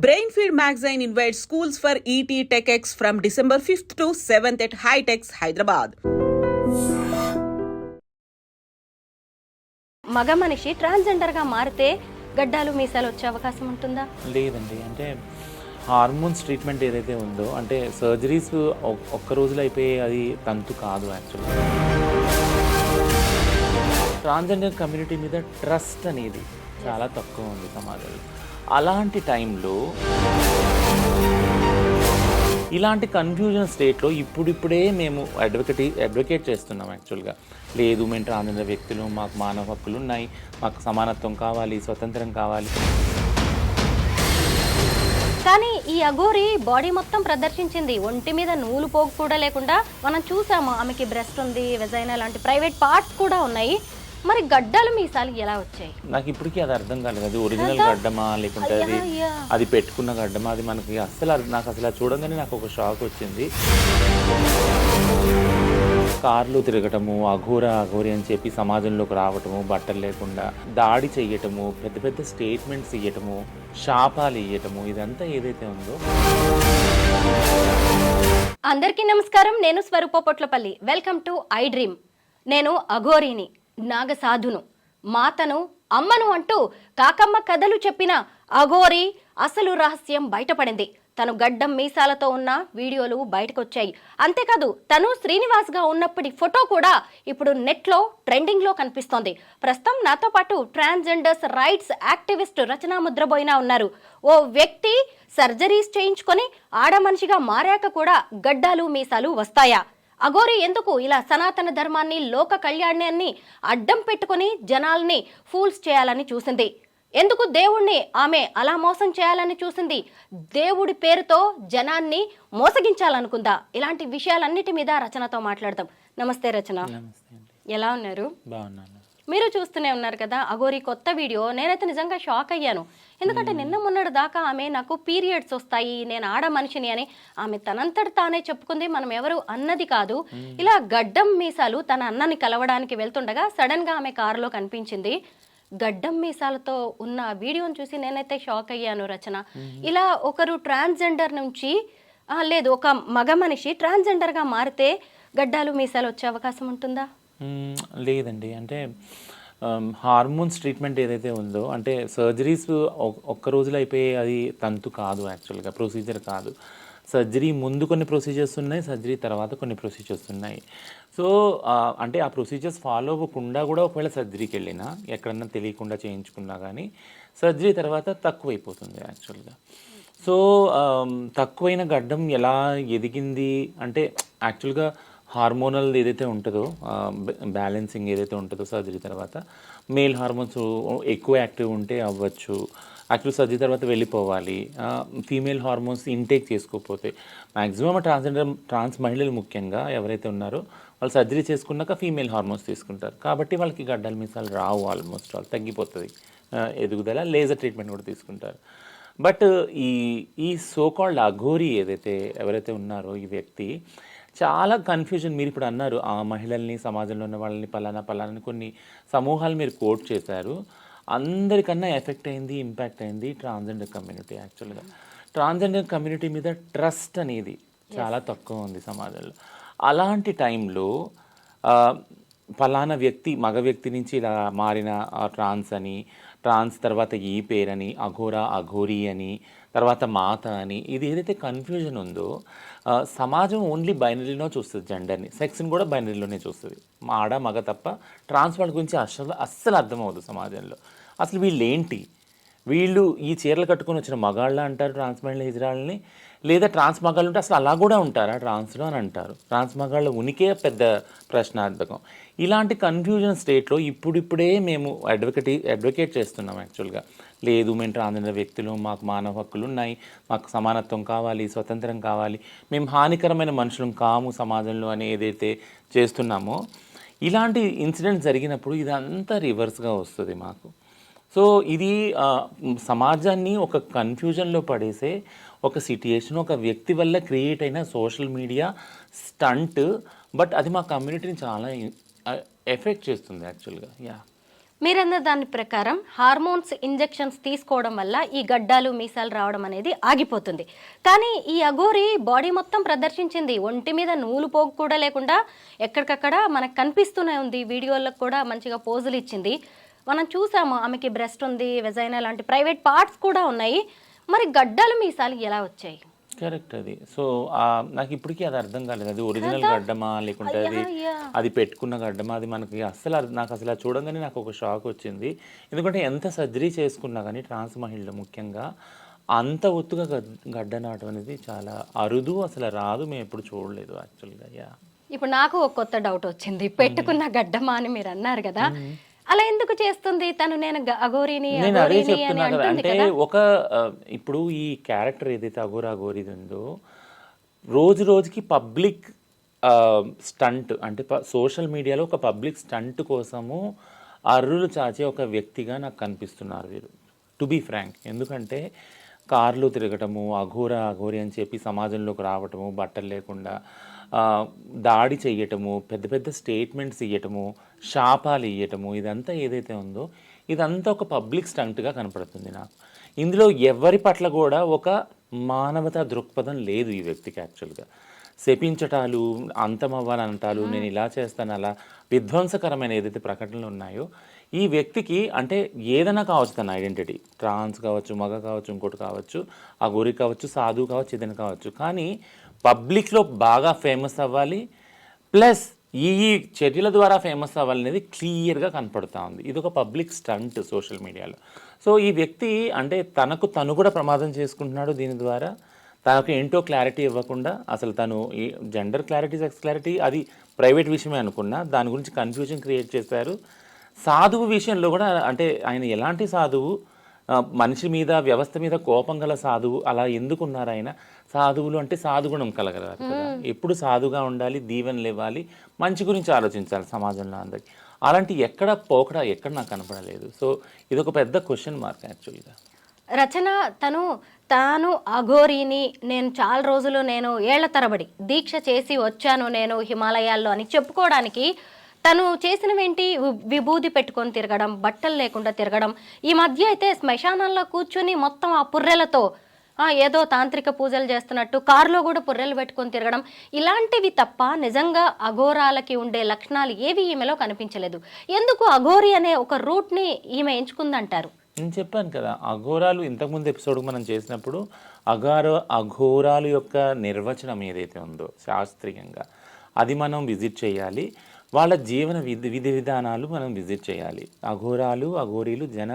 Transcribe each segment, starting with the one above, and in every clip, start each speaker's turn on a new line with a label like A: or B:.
A: Brainfeed magazine invites schools for ET TechX from December 5th to 7th at Hightex, Hyderabad.
B: మగ మనిషి ట్రాన్స్జెండర్గా మారితే గడ్డాలు మీసాలు వచ్చే అవకాశం ఉంటుందా?
C: లేదండి. అంటే హార్మోన్స్ ట్రీట్మెంట్ ఏదైతే ఉందో, అంటే సర్జరీస్ ఒక్క రోజులో అయిపోయే అది తంతు కాదు. యాక్చువల్గా ట్రాన్స్జెండర్ కమ్యూనిటీ మీద ట్రస్ట్ అనేది చాలా తక్కువ ఉంది సమాజంలో. అలాంటి టైంలో ఇలాంటి కన్ఫ్యూజన్ స్టేట్లో ఇప్పుడిప్పుడే మేము అడ్వకేట్ చేస్తున్నాం. యాక్చువల్గా లేదు, మేము ట్రాన్స్జెండర్ వ్యక్తులు, మాకు మానవ హక్కులు ఉన్నాయి, మాకు సమానత్వం కావాలి, స్వతంత్రం కావాలి.
B: కానీ ఈ అఘోరి బాడీ మొత్తం ప్రదర్శించింది, ఒంటి మీద నూలు పోగు కూడా లేకుండా మనం చూసాము. ఆమెకి బ్రెస్ట్ ఉంది, వెజైనా లాంటి ప్రైవేట్ పార్ట్స్ కూడా ఉన్నాయి. మరి గడ్డలు మీసాలు ఎలా వచ్చాయి?
C: నాకు ఇప్పటికీ అది అర్థం కాలేదు. అది ఒరిజినల్ గడ్డమా లేకుంటే అది పెట్టుకున్న గడ్డమా, అది మనకి నాకు అసలు చూడంగానే నాకు ఒక షాక్ వచ్చింది. కార్లు తిరగటము, అఘోరి అని చెప్పి సమాజంలోకి రావటము, బట్టలు లేకుండా దాడి చెయ్యటము, పెద్ద పెద్ద స్టేట్మెంట్స్ ఇవ్వటము, శాపాలు ఇవ్వటము, ఇదంతా ఏదైతే ఉందో.
B: అందరికీ నమస్కారం, నేను Swaroopa Potlapalli. Welcome to iDream. నేను అఘోరిని, నాగసాధును, మాతను, అమ్మను అంటూ కాకమ్మ కథలు చెప్పిన అఘోరి అసలు రహస్యం బయటపడింది. తను గడ్డం మీసాలతో ఉన్న వీడియోలు బయటకొచ్చాయి. అంతేకాదు, తను శ్రీనివాస్గా ఉన్నప్పటి ఫోటో కూడా ఇప్పుడు నెట్లో ట్రెండింగ్లో కనిపిస్తోంది. ప్రస్తుతం నాతో పాటు ట్రాన్స్జెండర్స్ రైట్స్ యాక్టివిస్ట్ రచనా ముద్రబోయినా ఉన్నారు. ఓ వ్యక్తి సర్జరీస్ చేయించుకొని ఆడ మనిషిగా మారాక కూడా గడ్డాలు మీసాలు వస్తాయా? అఘోరి ఎందుకు ఇలా సనాతన ధర్మాన్ని, లోక కళ్యాణాన్ని అడ్డం పెట్టుకుని జనాల్ని ఫూల్స్ చేయాలని చూసింది? ఎందుకు దేవుణ్ణి ఆమె అలా మోసం చేయాలని చూసింది? దేవుడి పేరుతో జనాన్ని మోసగించాలనుకుందా? ఇలాంటి విషయాలన్నిటి మీద రచనతో మాట్లాడదాం. నమస్తే రచన, ఎలా ఉన్నారు?
C: బాగున్నాను.
B: మీరు చూస్తూనే ఉన్నారు కదా అఘోరి కొత్త వీడియో. నేనైతే నిజంగా షాక్ అయ్యాను. ఎందుకంటే నిన్న మొన్నటి దాకా ఆమె నాకు పీరియడ్స్ వస్తాయి, నేను ఆడ మనిషిని అని ఆమె తనంతటి తానే చెప్పుకుంది. మనం ఎవరు అన్నది కాదు. ఇలా గడ్డం మీసాలు తన అన్నని కలవడానికి వెళ్తుండగా సడన్ గా ఆమె కారులో కనిపించింది. గడ్డం మీసాలతో ఉన్న వీడియోని చూసి నేనైతే షాక్ అయ్యాను రచన. ఇలా ఒకరు ట్రాన్స్జెండర్ నుంచి లేదు, ఒక మగ మనిషి ట్రాన్స్జెండర్గా మారితే గడ్డాలు మీసాలు వచ్చే అవకాశం ఉంటుందా?
C: లేదండి. అంటే హార్మోన్స్ ట్రీట్మెంట్ ఏదైతే ఉందో, అంటే సర్జరీస్ ఒక్క రోజులో అయిపోయే అది తంతు కాదు. యాక్చువల్గా ప్రొసీజర్ కాదు. సర్జరీ ముందు కొన్ని ప్రొసీజర్స్ ఉన్నాయి, సర్జరీ తర్వాత కొన్ని ప్రొసీజర్స్ ఉన్నాయి. సో అంటే ఆ ప్రొసీజర్స్ ఫాలో అవ్వకుండా కూడా ఒకవేళ సర్జరీకి వెళ్ళినా, ఎక్కడన్నా తెలియకుండా చేయించుకున్నా కానీ సర్జరీ తర్వాత తక్కువైపోతుంది యాక్చువల్గా. సో తక్కువైన గడ్డం ఎలా ఎదిగింది అంటే, యాక్చువల్గా హార్మోనల్ ఏదైతే ఉంటుందో, బ్యాలెన్సింగ్ ఏదైతే ఉంటుందో సర్జరీ తర్వాత, మేల్ హార్మోన్స్ ఎక్కువ యాక్టివ్ ఉంటే అవ్వచ్చు, యాక్చువల్ సర్జరీ తర్వాత వెళ్ళిపోవాలి. ఫీమేల్ హార్మోన్స్ ఇంటేక్ చేసుకోకపోతే, మ్యాక్సిమం ట్రాన్స్ మహిళలు ముఖ్యంగా ఎవరైతే ఉన్నారో వాళ్ళు సర్జరీ చేసుకున్నాక ఫీమేల్ హార్మోన్స్ తీసుకుంటారు. కాబట్టి వాళ్ళకి గడ్డల మీసాలు రావు, ఆల్మోస్ట్ వాళ్ళు తగ్గిపోతుంది ఎదుగుదల. లేజర్ ట్రీట్మెంట్ కూడా తీసుకుంటారు. బట్ ఈ సోకాల్డ్ అఘోరి ఎవరైతే ఉన్నారో ఈ వ్యక్తి చాలా కన్ఫ్యూజన్. మీరు ఇప్పుడు అన్నారు ఆ మహిళల్ని, సమాజంలో ఉన్న వాళ్ళని పలానా కొన్ని సమూహాలు మీరు కోట్ చేశారు. అందరికన్నా ఎఫెక్ట్ అయింది, ఇంపాక్ట్ అయింది ట్రాన్స్జెండర్ కమ్యూనిటీ. యాక్చువల్గా ట్రాన్స్జెండర్ కమ్యూనిటీ మీద ట్రస్ట్ అనేది చాలా తక్కువ ఉంది సమాజంలో. అలాంటి టైంలో పలానా వ్యక్తి, మగ వ్యక్తి నుంచి ఇలా మారిన ట్రాన్స్ తర్వాత ఈ పేరని, అఘోరి అని, తర్వాత మాత అని, ఇది ఏదైతే కన్ఫ్యూజన్ ఉందో, సమాజం ఓన్లీ బైనరీలో చూస్తుంది. జెండర్ని, సెక్స్ని కూడా బైనరీలోనే చూస్తుంది. ఆడ మగ తప్ప ట్రాన్స్ వాళ్ళ గురించి అస్సలు అర్థమవుతుంది సమాజంలో. అసలు వీళ్ళు ఈ చీరలు కట్టుకొని వచ్చిన మగాళ్ళ అంటారు ట్రాన్స్ మహిళ హిజ్రాళ్ళని, లేదా ట్రాన్స్ మగాళ్ళు ఉంటే అసలు అలా కూడా ఉంటారా ట్రాన్స్లో అని అంటారు. ట్రాన్స్ మగాళ్ళ ఉనికే పెద్ద ప్రశ్నార్థకం. ఇలాంటి కన్ఫ్యూజన్ స్టేట్లో ఇప్పుడిప్పుడే మేము అడ్వకేట్ చేస్తున్నాం. యాక్చువల్గా లేదు, మేము ట్రాన్స్జెండర్ వ్యక్తులు, మాకు మానవ హక్కులు ఉన్నాయి, మాకు సమానత్వం కావాలి, స్వతంత్రం కావాలి, మేము హానికరమైన మనుషులం కాము సమాజంలో అని ఏదైతే చేస్తున్నామో, ఇలాంటి ఇన్సిడెంట్స్ జరిగినప్పుడు ఇదంతా రివర్స్గా వస్తుంది మాకు. సో ఇది సమాజాన్ని ఒక కన్ఫ్యూజన్లో పడేసే ఒక సిట్యుయేషన్, ఒక వ్యక్తి వల్ల క్రియేట్ అయిన సోషల్ మీడియా స్టంట్. బట్ అది మా కమ్యూనిటీని చాలా ఎఫెక్ట్ చేస్తుంది యాక్చువల్గా.
B: మీరన్న దాని ప్రకారం హార్మోన్స్ ఇంజెక్షన్స్ తీసుకోవడం వల్ల ఈ గడ్డాలు మీసాలు రావడం అనేది ఆగిపోతుంది. కానీ ఈ అఘోరి బాడీ మొత్తం ప్రదర్శించింది, ఒంటి మీద నూలు పోగు కూడా లేకుండా ఎక్కడికక్కడ మనకు కనిపిస్తూనే ఉంది. వీడియోలకు కూడా మంచిగా పోజులు ఇచ్చింది. మనం చూసాము ఆమెకి బ్రెస్ట్ ఉంది, వెజైనా లాంటి ప్రైవేట్ పార్ట్స్ కూడా ఉన్నాయి. మరి గడ్డాలు మీసాలు ఎలా వచ్చాయి?
C: కరెక్ట్. అది సో నాకు ఇప్పటికీ అది అర్థం కాలేదు. అది ఒరిజినల్ గడ్డమా లేకుంటే అది పెట్టుకున్న గడ్డమా, అది మనకి నాకు అసలు చూడంగానే నాకు ఒక షాక్ వచ్చింది. ఎందుకంటే ఎంత సర్జరీ చేసుకున్నా కానీ ట్రాన్స్ మహిళలు ముఖ్యంగా అంత ఒత్తుగా గడ్డ నాటం అనేది చాలా అరుదు, అసలు రాదు, మేము ఎప్పుడు చూడలేదు యాక్చువల్గా.
B: ఇప్పుడు నాకు ఒక కొత్త డౌట్ వచ్చింది. పెట్టుకున్న గడ్డమా అని మీరు అన్నారు కదా, అలా ఎందుకు చేస్తుంది తను? నేను అఘోరిని
C: అదే చెప్తున్నా కదా. అంటే ఇప్పుడు ఈ క్యారెక్టర్ ఏదైతే అఘోరిది ఉందో రోజు రోజుకి పబ్లిక్ స్టంట్, అంటే సోషల్ మీడియాలో ఒక పబ్లిక్ స్టంట్ కోసము అర్రులు చాచే ఒక వ్యక్తిగా నాకు కనిపిస్తున్నారు వీరు, టు బీ ఫ్రాంక్. ఎందుకంటే కార్లు తిరగటము, అఘోరి అని చెప్పి సమాజంలోకి రావటము, బట్టలు లేకుండా దాడి చెయ్యటము, పెద్ద పెద్ద స్టేట్మెంట్స్ ఇవ్వటము, శాపాలు ఇవ్వటము, ఇదంతా ఏదైతే ఉందో ఇదంతా ఒక పబ్లిక్ స్టంట్గా కనపడుతుంది నాకు. ఇందులో ఎవరి పట్ల కూడా ఒక మానవతా దృక్పథం లేదు ఈ వ్యక్తికి. యాక్చువల్గా శపించటాలు, అంతమవ్వాలంటాలు, నేను ఇలా చేస్తాను, అలా విధ్వంసకరమైన ఏదైతే ప్రకటనలు ఉన్నాయో ఈ వ్యక్తికి, అంటే ఏదైనా కావచ్చు తన ఐడెంటిటీ, ట్రాన్స్ కావచ్చు, మగ కావచ్చు, ఇంకోటి కావచ్చు, అఘోరి కావచ్చు, సాధువు కావచ్చు, ఏదైనా కావచ్చు, కానీ పబ్లిక్లో బాగా ఫేమస్ అవ్వాలి, ప్లస్ ఈ చర్యల ద్వారా ఫేమస్ అవ్వాలనేది క్లియర్గా కనపడుతూ ఉంది. ఇది ఒక పబ్లిక్ స్టంట్ సోషల్ మీడియాలో. సో ఈ వ్యక్తి అంటే తను కూడా ప్రమాదం చేసుకుంటున్నాడు దీని ద్వారా. తనకు ఏంటో క్లారిటీ ఇవ్వకుండా, అసలు తను ఈ జెండర్ క్లారిటీ, సెక్స్ క్లారిటీ అది ప్రైవేట్ విషయమే అనుకున్నా, దాని గురించి కన్ఫ్యూజన్ క్రియేట్ చేశారు. సాధువు విషయంలో కూడా, అంటే ఆయన ఎలాంటి సాధువు, మనిషి మీద, వ్యవస్థ మీద కోపం గల సాధువు, అలా ఎందుకున్నారు ఆయన? సాధువులు అంటే సాధుగుణం కలగలరు కదా, ఎప్పుడు సాధుగా ఉండాలి, దీవెనలు ఇవ్వాలి, మంచి గురించి ఆలోచించాలి సమాజంలో అందరికి. అలాంటి ఎక్కడ నాకు కనపడలేదు. సో ఇది ఒక పెద్ద క్వశ్చన్ మార్క్ యాక్చువల్గా.
B: రచన తాను అఘోరిని, నేను చాలా రోజులు, నేను ఏళ్ల తరబడి దీక్ష చేసి వచ్చాను నేను హిమాలయాల్లో అని చెప్పుకోవడానికి తను చేసినవేంటి? విభూది పెట్టుకొని తిరగడం, బట్టలు లేకుండా తిరగడం. ఈ మధ్య అయితే శ్మశానంలో కూర్చుని మొత్తం ఆ పుర్రెలతో ఏదో తాంత్రిక పూజలు చేస్తున్నట్టు కారులో కూడా పుర్రెలు పెట్టుకొని తిరగడం, ఇలాంటివి తప్ప నిజంగా అఘోరాలకి ఉండే లక్షణాలు ఏవి ఈమెలో కనిపించలేదు. ఎందుకు అఘోరి అనే ఒక రూట్ని ఈమె ఎంచుకుందంటారు?
C: నేను చెప్పాను కదా, అఘోరాలు ఇంతకుముందు ఎపిసోడ్ మనం చేసినప్పుడు అఘోరాలు యొక్క నిర్వచనం ఏదైతే ఉందో శాస్త్రీయంగా అది మనం విజిట్ చేయాలి. వాళ్ళ జీవన విధి విధానాలు మనం విజిట్ చేయాలి. అఘోరీలు జన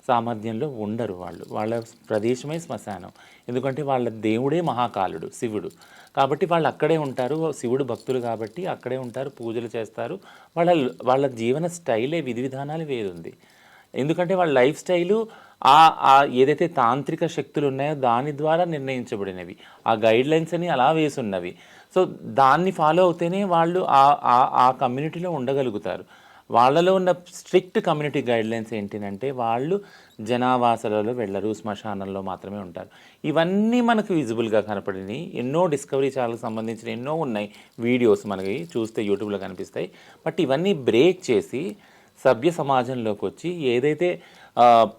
C: సామర్థ్యంలో ఉండరు. వాళ్ళ ప్రదేశమే శ్మశానం. ఎందుకంటే వాళ్ళ దేవుడే మహాకాలుడు, శివుడు. కాబట్టి వాళ్ళు అక్కడే ఉంటారు. శివుడు భక్తులు కాబట్టి అక్కడే ఉంటారు, పూజలు చేస్తారు. వాళ్ళ జీవన స్టైలే, విధి విధానాలు వేరుంది. ఎందుకంటే వాళ్ళ లైఫ్ స్టైలు ఏదైతే తాంత్రిక శక్తులు ఉన్నాయో దాని ద్వారా నిర్ణయించబడినవి. ఆ గైడ్ లైన్స్ అని అలా వేసి ఉన్నవి. సో దాన్ని ఫాలో అవుతేనే వాళ్ళు ఆ కమ్యూనిటీలో ఉండగలుగుతారు. వాళ్ళలో ఉన్న స్ట్రిక్ట్ కమ్యూనిటీ గైడ్లైన్స్ ఏంటంటే వాళ్ళు జనావాసాలలో వెళ్ళరు, శ్మశానంలో మాత్రమే ఉంటారు. ఇవన్నీ మనకు విజిబుల్గా కనపడినాయి. ఎన్నో డిస్కవరీ ఛానల్కి సంబంధించిన ఎన్నో ఉన్నాయి వీడియోస్, మనకి చూస్తే యూట్యూబ్లో కనిపిస్తాయి. బట్ ఇవన్నీ బ్రేక్ చేసి సభ్య సమాజంలోకి వచ్చి ఏదైతే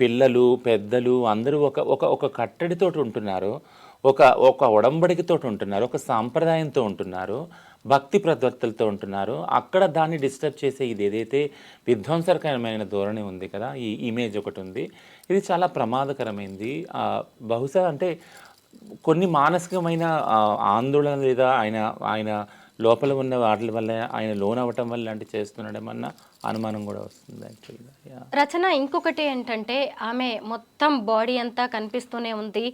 C: పిల్లలు, పెద్దలు అందరూ ఒక కట్టడితోటి ఉంటున్నారో, ఒక ఒడంబడికతో ఉంటున్నారు, ఒక సాంప్రదాయంతో ఉంటున్నారు, భక్తి ప్రవర్తలతో ఉంటున్నారు, అక్కడ దాన్ని డిస్టర్బ్ చేసే ఇది ఏదైతే విధ్వంసకరమైన ధోరణి ఉంది కదా, ఈ ఇమేజ్ ఒకటి ఉంది, ఇది చాలా ప్రమాదకరమైంది. బహుశా అంటే కొన్ని మానసికమైన ఆందోళన లేదా ఆయన లోపల ఉన్న వాటి వల్ల, ఆయన లోన్ అవ్వటం వల్ల లాంటి చేస్తున్నాడేమన్నా అనుమానం కూడా వస్తుంది యాక్చువల్గా.
B: రచన ఇంకొకటి ఏంటంటే ఆమె మొత్తం బాడీ అంతా కనిపిస్తూనే ఉంది.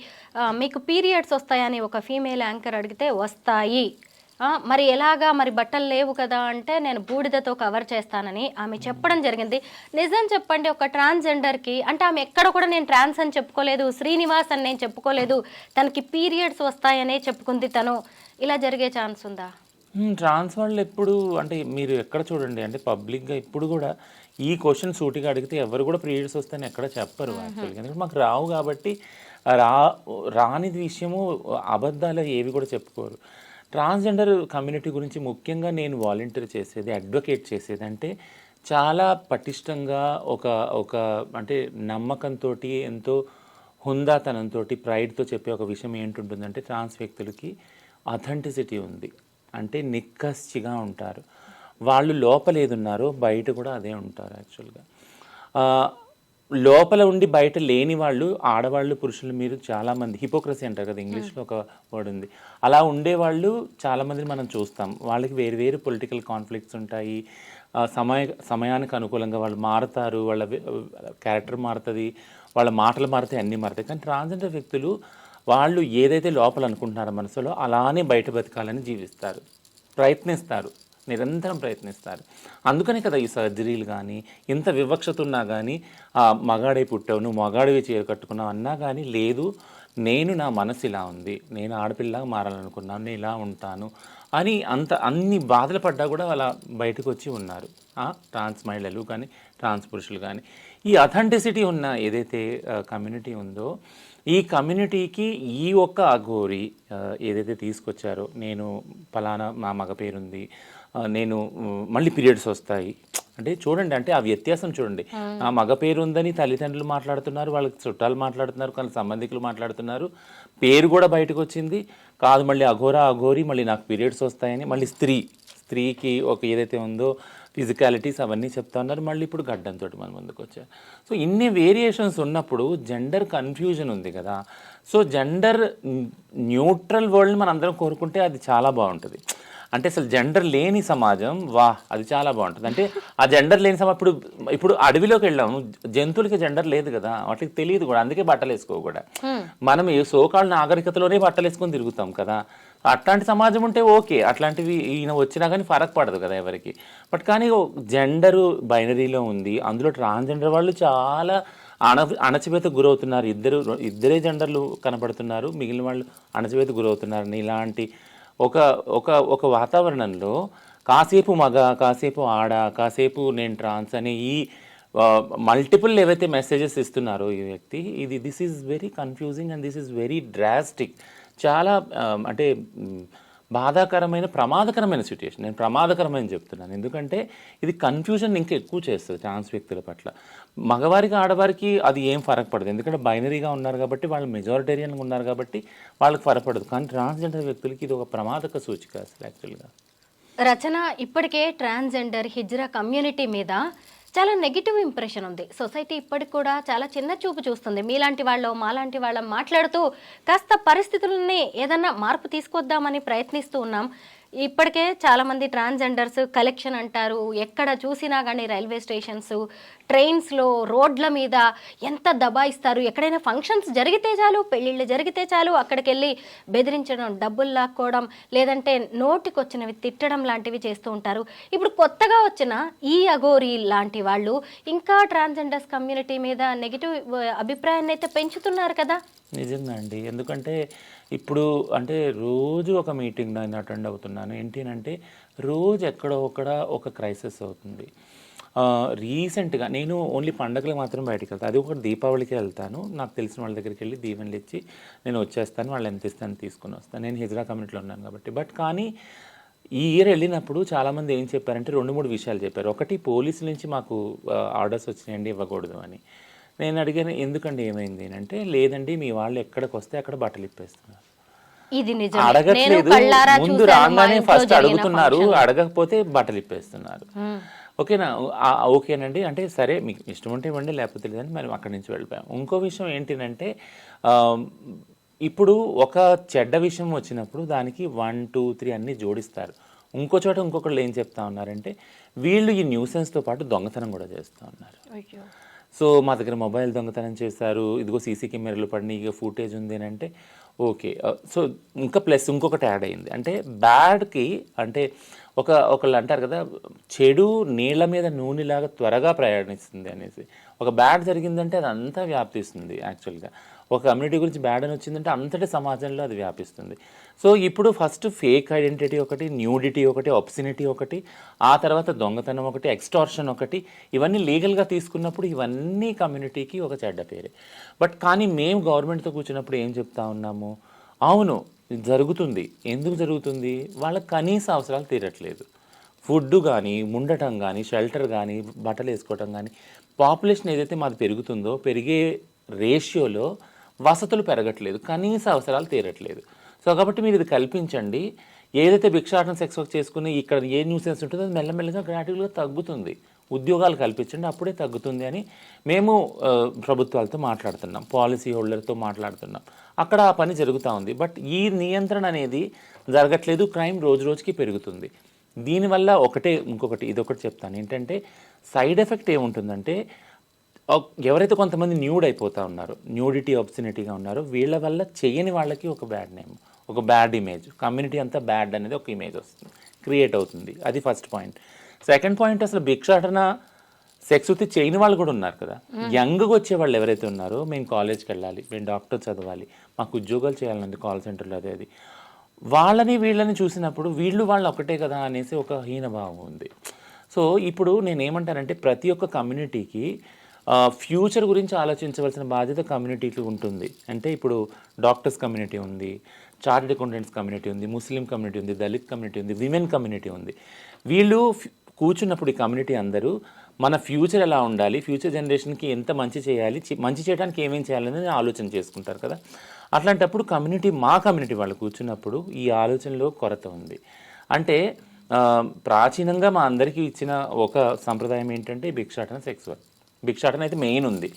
B: మీకు పీరియడ్స్ వస్తాయని ఒక ఫీమేల్ యాంకర్ అడిగితే వస్తాయి, మరి ఎలాగా, మరి బట్టలు లేవు కదా అంటే నేను బూడిదతో కవర్ చేస్తానని ఆమె చెప్పడం జరిగింది. నిజం చెప్పండి, ఒక ట్రాన్స్జెండర్కి, అంటే ఆమె ఎక్కడ కూడా నేను ట్రాన్స్ అని చెప్పుకోలేదు, శ్రీనివాస్ అని నేను చెప్పుకోలేదు, తనకి పీరియడ్స్ వస్తాయనే చెప్పుకుంది. తను ఇలా జరిగే ఛాన్స్ ఉందా?
C: ట్రాన్స్ వాళ్ళు ఎప్పుడు, అంటే మీరు ఎక్కడ చూడండి, అంటే పబ్లిక్గా ఇప్పుడు కూడా ఈ క్వశ్చన్ సూటిగా అడిగితే ఎవరు కూడా పీరియడ్స్ వస్తాయని ఎక్కడ చెప్పరు యాక్చువల్గా. ఎందుకంటే మాకు రావు కాబట్టి రాని విషయము అబద్ధాలు ఏవి కూడా చెప్పుకోరు. ట్రాన్స్జెండర్ కమ్యూనిటీ గురించి ముఖ్యంగా నేను వాలంటీర్ చేసేది, అడ్వకేట్ చేసేది అంటే చాలా పటిష్టంగా ఒక ఒక అంటే నమ్మకంతో ఎంతో హుందాతనంతో ప్రైడ్తో చెప్పే ఒక విషయం ఏంటుంటుందంటే ట్రాన్స్ వ్యక్తులకి అథెంటిసిటీ ఉంది. అంటే నిక్కచ్చిగా ఉంటారు. వాళ్ళు లోపల ఏది ఉన్నారో బయట కూడా అదే ఉంటారు యాక్చువల్గా. లోపల ఉండి బయట లేని వాళ్ళు ఆడవాళ్ళు పురుషులు మీరు చాలామంది హిపోక్రసీ అంటారు కదా, ఇంగ్లీష్లో ఒక వర్డ్ ఉంది. అలా ఉండేవాళ్ళు చాలామందిని మనం చూస్తాం. వాళ్ళకి వేరు వేరు పొలిటికల్ కాన్ఫ్లిక్ట్స్ ఉంటాయి. సమయానికి అనుకూలంగా వాళ్ళు మారుతారు, వాళ్ళ క్యారెక్టర్ మారుతుంది, వాళ్ళ మాటలు మారుతాయి, అన్నీ మారుతాయి. కానీ ట్రాన్స్జెండర్ వ్యక్తులు వాళ్ళు ఏదైతే లోపల అనుకుంటున్నారో మనసులో అలానే బయట బతకాలని జీవిస్తారు, ప్రయత్నిస్తారు, నిరంతరం ప్రయత్నిస్తారు. అందుకనే కదా ఈ సర్జరీలు కానీ ఇంత వివక్షత ఉన్నా కానీ మగాడే పుట్టావు, నువ్వు మగాడివి చీర కట్టుకున్నావు అన్నా కానీ లేదు, నేను నా మనసు ఇలా ఉంది, నేను ఆడపిల్లగా మారాలనుకున్నాను, నేను ఇలా ఉంటాను అని అన్ని బాధలు పడ్డా కూడా అలా బయటకు వచ్చి ఉన్నారు ట్రాన్స్ మహిళలు కానీ ట్రాన్స్ పురుషులు కానీ. ఈ అథెంటిసిటీ ఉన్న ఏదైతే కమ్యూనిటీ ఉందో ఈ కమ్యూనిటీకి ఈ ఒక్క అఘోరి ఏదైతే తీసుకొచ్చారో, నేను ఫలానా మా మగ పేరుంది, నేను మళ్ళీ పీరియడ్స్ వస్తాయి అంటే చూడండి, అంటే ఆ వ్యత్యాసం చూడండి. ఆ మగ పేరు ఉందని తల్లిదండ్రులు మాట్లాడుతున్నారు, వాళ్ళకి చుట్టాలు మాట్లాడుతున్నారు, కానీ సంబంధికులు మాట్లాడుతున్నారు, పేరు కూడా బయటకు వచ్చింది కాదు, మళ్ళీ అఘోరి మళ్ళీ నాకు పీరియడ్స్ వస్తాయని, మళ్ళీ స్త్రీకి ఒక ఏదైతే ఉందో ఫిజికాలిటీస్ అవన్నీ చెప్తా ఉన్నారు, మళ్ళీ ఇప్పుడు గడ్డంతో మన ముందుకు వచ్చారు. సో ఇన్ని వేరియేషన్స్ ఉన్నప్పుడు జెండర్ కన్ఫ్యూజన్ ఉంది కదా. సో జెండర్ న్యూట్రల్ వరల్డ్ మనం అందరం కోరుకుంటే అది చాలా బాగుంటుంది. అంటే అసలు జెండర్ లేని సమాజం అది చాలా బాగుంటుంది. అంటే ఆ జెండర్ లేని సమాజం ఇప్పుడు అడవిలోకి వెళ్ళాము, జంతువులకి జెండర్ లేదు కదా, వాటికి తెలియదు కూడా, అందుకే బట్టలు వేసుకో కూడా. మనం ఏ సోకాళ్ళ నాగరికతలోనే బట్టలు వేసుకొని తిరుగుతాం కదా. అట్లాంటి సమాజం ఉంటే ఓకే, అట్లాంటివి ఈయన వచ్చినా కానీ ఫరక్ పడదు కదా ఎవరికి. బట్ కానీ జెండరు బైనరీలో ఉంది, అందులో ట్రాన్స్జెండర్ వాళ్ళు చాలా అణచివేత గురవుతున్నారు. ఇద్దరే జెండర్లు కనపడుతున్నారు, మిగిలిన వాళ్ళు అణచివేత గురవుతున్నారు. ఇలాంటి ఒక ఒక ఒక వాతావరణంలో కాసేపు మగ, కాసేపు ఆడ, కాసేపు నేను ట్రాన్స్ అని ఈ మల్టిపుల్ ఏవైతే మెసేజెస్ ఇస్తున్నారో ఈ వ్యక్తి, this is very confusing and this is very drastic. చాలా అంటే బాధాకరమైన ప్రమాదకరమైన సిచ్యుయేషన్. నేను ప్రమాదకరమైన చెప్తున్నాను, ఎందుకంటే ఇది కన్ఫ్యూజన్ ఇంకా ఎక్కువ చేస్తుంది ట్రాన్స్ వ్యక్తుల పట్ల. మగవారికి ఆడవారికి అది ఏం ఫరక్ పడదు, ఎందుకంటే బైనరీగా ఉన్నారు కాబట్టి, వాళ్ళు మెజారిటేరియన్గా ఉన్నారు కాబట్టి వాళ్ళకి ఫరక్ పడదు. కానీ ట్రాన్స్జెండర్ వ్యక్తులకి ఇది ఒక ప్రమాదక సూచిక అసలు యాక్చువల్గా.
B: రచన, ఇప్పటికే ట్రాన్స్జెండర్ హిజ్రా కమ్యూనిటీ మీద చాలా నెగిటివ్ ఇంప్రెషన్ ఉంది. సొసైటీ ఇప్పటికి కూడా చాలా చిన్న చూపు చూస్తుంది. మీలాంటి వాళ్ళు మాలాంటి వాళ్ళం మాట్లాడుతూ కాస్త పరిస్థితులని ఏదన్నా మార్పు తీసుకొద్దామని ప్రయత్నిస్తూ ఉన్నాం. ఇప్పటికే చాలామంది ట్రాన్స్జెండర్స్ కలెక్షన్ అంటారు, ఎక్కడ చూసినా కానీ రైల్వే స్టేషన్స్, ట్రైన్స్లో, రోడ్ల మీద ఎంత దబాయిస్తారు. ఎక్కడైనా ఫంక్షన్స్ జరిగితే చాలు, పెళ్ళిళ్ళు జరిగితే చాలు, అక్కడికి వెళ్ళి బెదిరించడం, డబ్బులు లాక్కోవడం, లేదంటే నోటికొచ్చినవి తిట్టడం లాంటివి చేస్తూ ఉంటారు. ఇప్పుడు కొత్తగా వచ్చిన ఈ అఘోరి లాంటి వాళ్ళు ఇంకా ట్రాన్స్జెండర్స్ కమ్యూనిటీ మీద నెగిటివ్ అభిప్రాయాన్ని అయితే పెంచుతున్నారు కదా.
C: నిజంగా అండి, ఎందుకంటే ఇప్పుడు అంటే రోజు ఒక మీటింగ్ నేను అటెండ్ అవుతున్నాను. ఏంటి అంటే రోజు ఎక్కడో ఒక క్రైసిస్ అవుతుంది. రీసెంట్గా నేను ఓన్లీ పండగలకు మాత్రం బయటకు వెళ్తాను, అది ఒకటి దీపావళికి వెళ్తాను. నాకు తెలిసిన వాళ్ళ దగ్గరికి వెళ్ళి దీవెనలు ఇచ్చి నేను వచ్చేస్తాను, వాళ్ళు ఎంత ఇస్తాను తీసుకుని వస్తాను. నేను హిజ్రా కమ్యూనిటీలో ఉన్నాను కాబట్టి. బట్ కానీ ఈ ఇయర్ వెళ్ళినప్పుడు చాలామంది ఏం చెప్పారంటే 2-3 విషయాలు చెప్పారు. ఒకటి, పోలీసుల నుంచి మాకు ఆర్డర్స్ వచ్చినాయండి ఇవ్వకూడదు అని. నేను అడిగాను, ఎందుకండి ఏమైంది అంటే, లేదండి మీ వాళ్ళు ఎక్కడికి వస్తే అక్కడ బట్టలు ఇప్పేస్తున్నారు, అడగట్లేదు, ముందు రాగానే ఫస్ట్ అడుగుతున్నారు, అడగకపోతే బట్టలు ఇప్పేస్తున్నారు. ఓకేనండి అంటే సరే మీకు ఇష్టం ఉంటే ఇవ్వండి, లేకపోతే లేదని మేము అక్కడి నుంచి వెళ్ళిపోయాం. ఇంకో విషయం ఏంటంటే, ఇప్పుడు ఒక చెడ్డ విషయం వచ్చినప్పుడు దానికి 1, 2, 3 అన్నీ జోడిస్తారు. ఇంకో చోట ఇంకొకళ్ళు ఏం చెప్తా ఉన్నారంటే, వీళ్ళు ఈ న్యూసెన్స్తో పాటు దొంగతనం కూడా చేస్తూ ఉన్నారు. సో మా దగ్గర మొబైల్ దొంగతనం చేశారు, ఇదిగో సీసీ కెమెరాలు పడినాయి, ఇక ఫుటేజ్ ఉంది అని అంటే ఓకే. సో ఇంకా ప్లస్ ఇంకొకటి యాడ్ అయింది, అంటే బ్యాడ్కి అంటే ఒకళ్ళు అంటారు కదా, చెడు నీళ్ళ మీద నూనెలాగా త్వరగా ప్రయాణిస్తుంది అనేసి. ఒక బ్యాడ్ జరిగిందంటే అది అంతా వ్యాపిస్తుంది. యాక్చువల్గా ఒక కమ్యూనిటీ గురించి బ్యాడ్ అని వచ్చిందంటే అంతటి సమాజంలో అది వ్యాపిస్తుంది. సో ఇప్పుడు ఫస్ట్ ఫేక్ ఐడెంటిటీ ఒకటి, న్యూడిటీ ఒకటి, ఆబ్సినిటీ ఒకటి, ఆ తర్వాత దొంగతనం ఒకటి, ఎక్స్టార్షన్ ఒకటి, ఇవన్నీ లీగల్గా తీసుకున్నప్పుడు ఇవన్నీ కమ్యూనిటీకి ఒక చెడ్డ పేరే. బట్ కానీ మేము గవర్నమెంట్తో కూర్చున్నప్పుడు ఏం చెప్తా ఉన్నాము, అవును జరుగుతుంది. ఎందుకు జరుగుతుంది? వాళ్ళ కనీస అవసరాలు తీరట్లేదు. ఫుడ్ కానీ, ఉండటం కానీ, షెల్టర్ కానీ, బట్టలు వేసుకోవటం కానీ, పాపులేషన్ ఏదైతే మాది పెరుగుతుందో పెరిగే రేషియోలో వసతులు పెరగట్లేదు, కనీస అవసరాలు తీరట్లేదు. సో కాబట్టి మీరు ఇది కల్పించండి. ఏదైతే భిక్షాటన సెక్స్ వర్క్ చేసుకుని ఇక్కడ ఏ న్యూసెన్స్ ఉంటుందో అది మెల్లమెల్లగా గ్రాడ్యువల్గా తగ్గుతుంది. ఉద్యోగాలు కల్పించండి, అప్పుడే తగ్గుతుంది అని మేము ప్రభుత్వాలతో మాట్లాడుతున్నాం, పాలసీ హోల్డర్తో మాట్లాడుతున్నాం. అక్కడ ఆ పని జరుగుతూ ఉంది. బట్ ఈ నియంత్రణ అనేది జరగట్లేదు. క్రైమ్ రోజు రోజుకి పెరుగుతుంది. దీనివల్ల ఇంకొకటి ఇదొకటి చెప్తాను ఏంటంటే, సైడ్ ఎఫెక్ట్ ఏముంటుందంటే, ఎవరైతే కొంతమంది న్యూడ్ అయిపోతూ ఉన్నారో, న్యూడిటీ ఆబ్సినిటీగా ఉన్నారో, వీళ్ళ వల్ల చేయని వాళ్ళకి ఒక బ్యాడ్ నేమ్, ఒక బ్యాడ్ ఇమేజ్, కమ్యూనిటీ అంతా బ్యాడ్ అనేది ఒక ఇమేజ్ వస్తుంది, క్రియేట్ అవుతుంది. అది ఫస్ట్ పాయింట్. సెకండ్ పాయింట్, అసలు భిక్షాటన సెక్స్ వృత్తి చేయని వాళ్ళు కూడా ఉన్నారు కదా. యంగ్గా వచ్చే వాళ్ళు ఎవరైతే ఉన్నారో, మేము కాలేజ్కి వెళ్ళాలి, మేము డాక్టర్ చదవాలి, మాకు ఉద్యోగాలు చేయాలండి కాల్ సెంటర్లో, అది వాళ్ళని వీళ్ళని చూసినప్పుడు వాళ్ళు ఒకటే కదా అనేసి ఒక హీనభావం ఉంది. సో ఇప్పుడు నేనేమంటానంటే, ప్రతి ఒక్క కమ్యూనిటీకి ఫ్యూచర్ గురించి ఆలోచించవలసిన బాధ్యత కమ్యూనిటీకి ఉంటుంది. అంటే ఇప్పుడు డాక్టర్స్ కమ్యూనిటీ ఉంది, చార్టెడ్ అకౌంటెంట్స్ కమ్యూనిటీ ఉంది, ముస్లిం కమ్యూనిటీ ఉంది, దళిత్ కమ్యూనిటీ ఉంది, విమెన్ కమ్యూనిటీ ఉంది. వీళ్ళు కూర్చున్నప్పుడు ఈ కమ్యూనిటీ అందరూ మన ఫ్యూచర్ ఎలా ఉండాలి, ఫ్యూచర్ జనరేషన్కి ఎంత మంచి చేయాలి, మంచి చేయడానికి ఏమేం చేయాలనేది ఆలోచన చేసుకుంటారు కదా. అట్లాంటప్పుడు మా కమ్యూనిటీ వాళ్ళు కూర్చున్నప్పుడు ఈ ఆలోచనలో కొరత ఉంది. అంటే ప్రాచీనంగా మా అందరికీ ఇచ్చిన ఒక సంప్రదాయం ఏంటంటే భిక్షాటన సెక్స్ వర్క్. భిక్షాటన అయితే మెయిన్ ఉంది.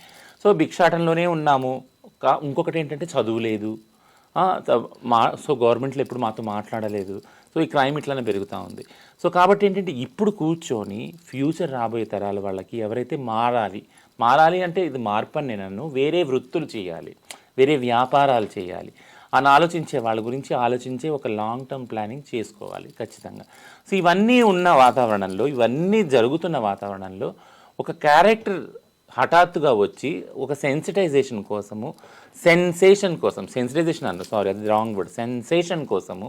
C: సో భిక్షాటనలోనే ఉన్నాము. ఇంకొకటి ఏంటంటే చదువు లేదు, సో గవర్నమెంట్లో ఎప్పుడు మాతో మాట్లాడలేదు. సో ఈ క్రైమ్ ఇట్లానే పెరుగుతూ ఉంది. సో కాబట్టి ఏంటంటే, ఇప్పుడు కూర్చొని ఫ్యూచర్ రాబోయే తరాల వాళ్ళకి ఎవరైతే మారాలి అంటే ఇది మార్పు అని నేను వేరే వృత్తులు చేయాలి, వేరే వ్యాపారాలు చేయాలి అని ఆలోచించే వాళ్ళ గురించి ఆలోచించే ఒక లాంగ్ టర్మ్ ప్లానింగ్ చేసుకోవాలి ఖచ్చితంగా. సో ఇవన్నీ ఉన్న వాతావరణంలో, ఇవన్నీ జరుగుతున్న వాతావరణంలో ఒక క్యారెక్టర్ హఠాత్తుగా వచ్చి ఒక సెన్సిటైజేషన్ కోసము, సెన్సేషన్ కోసము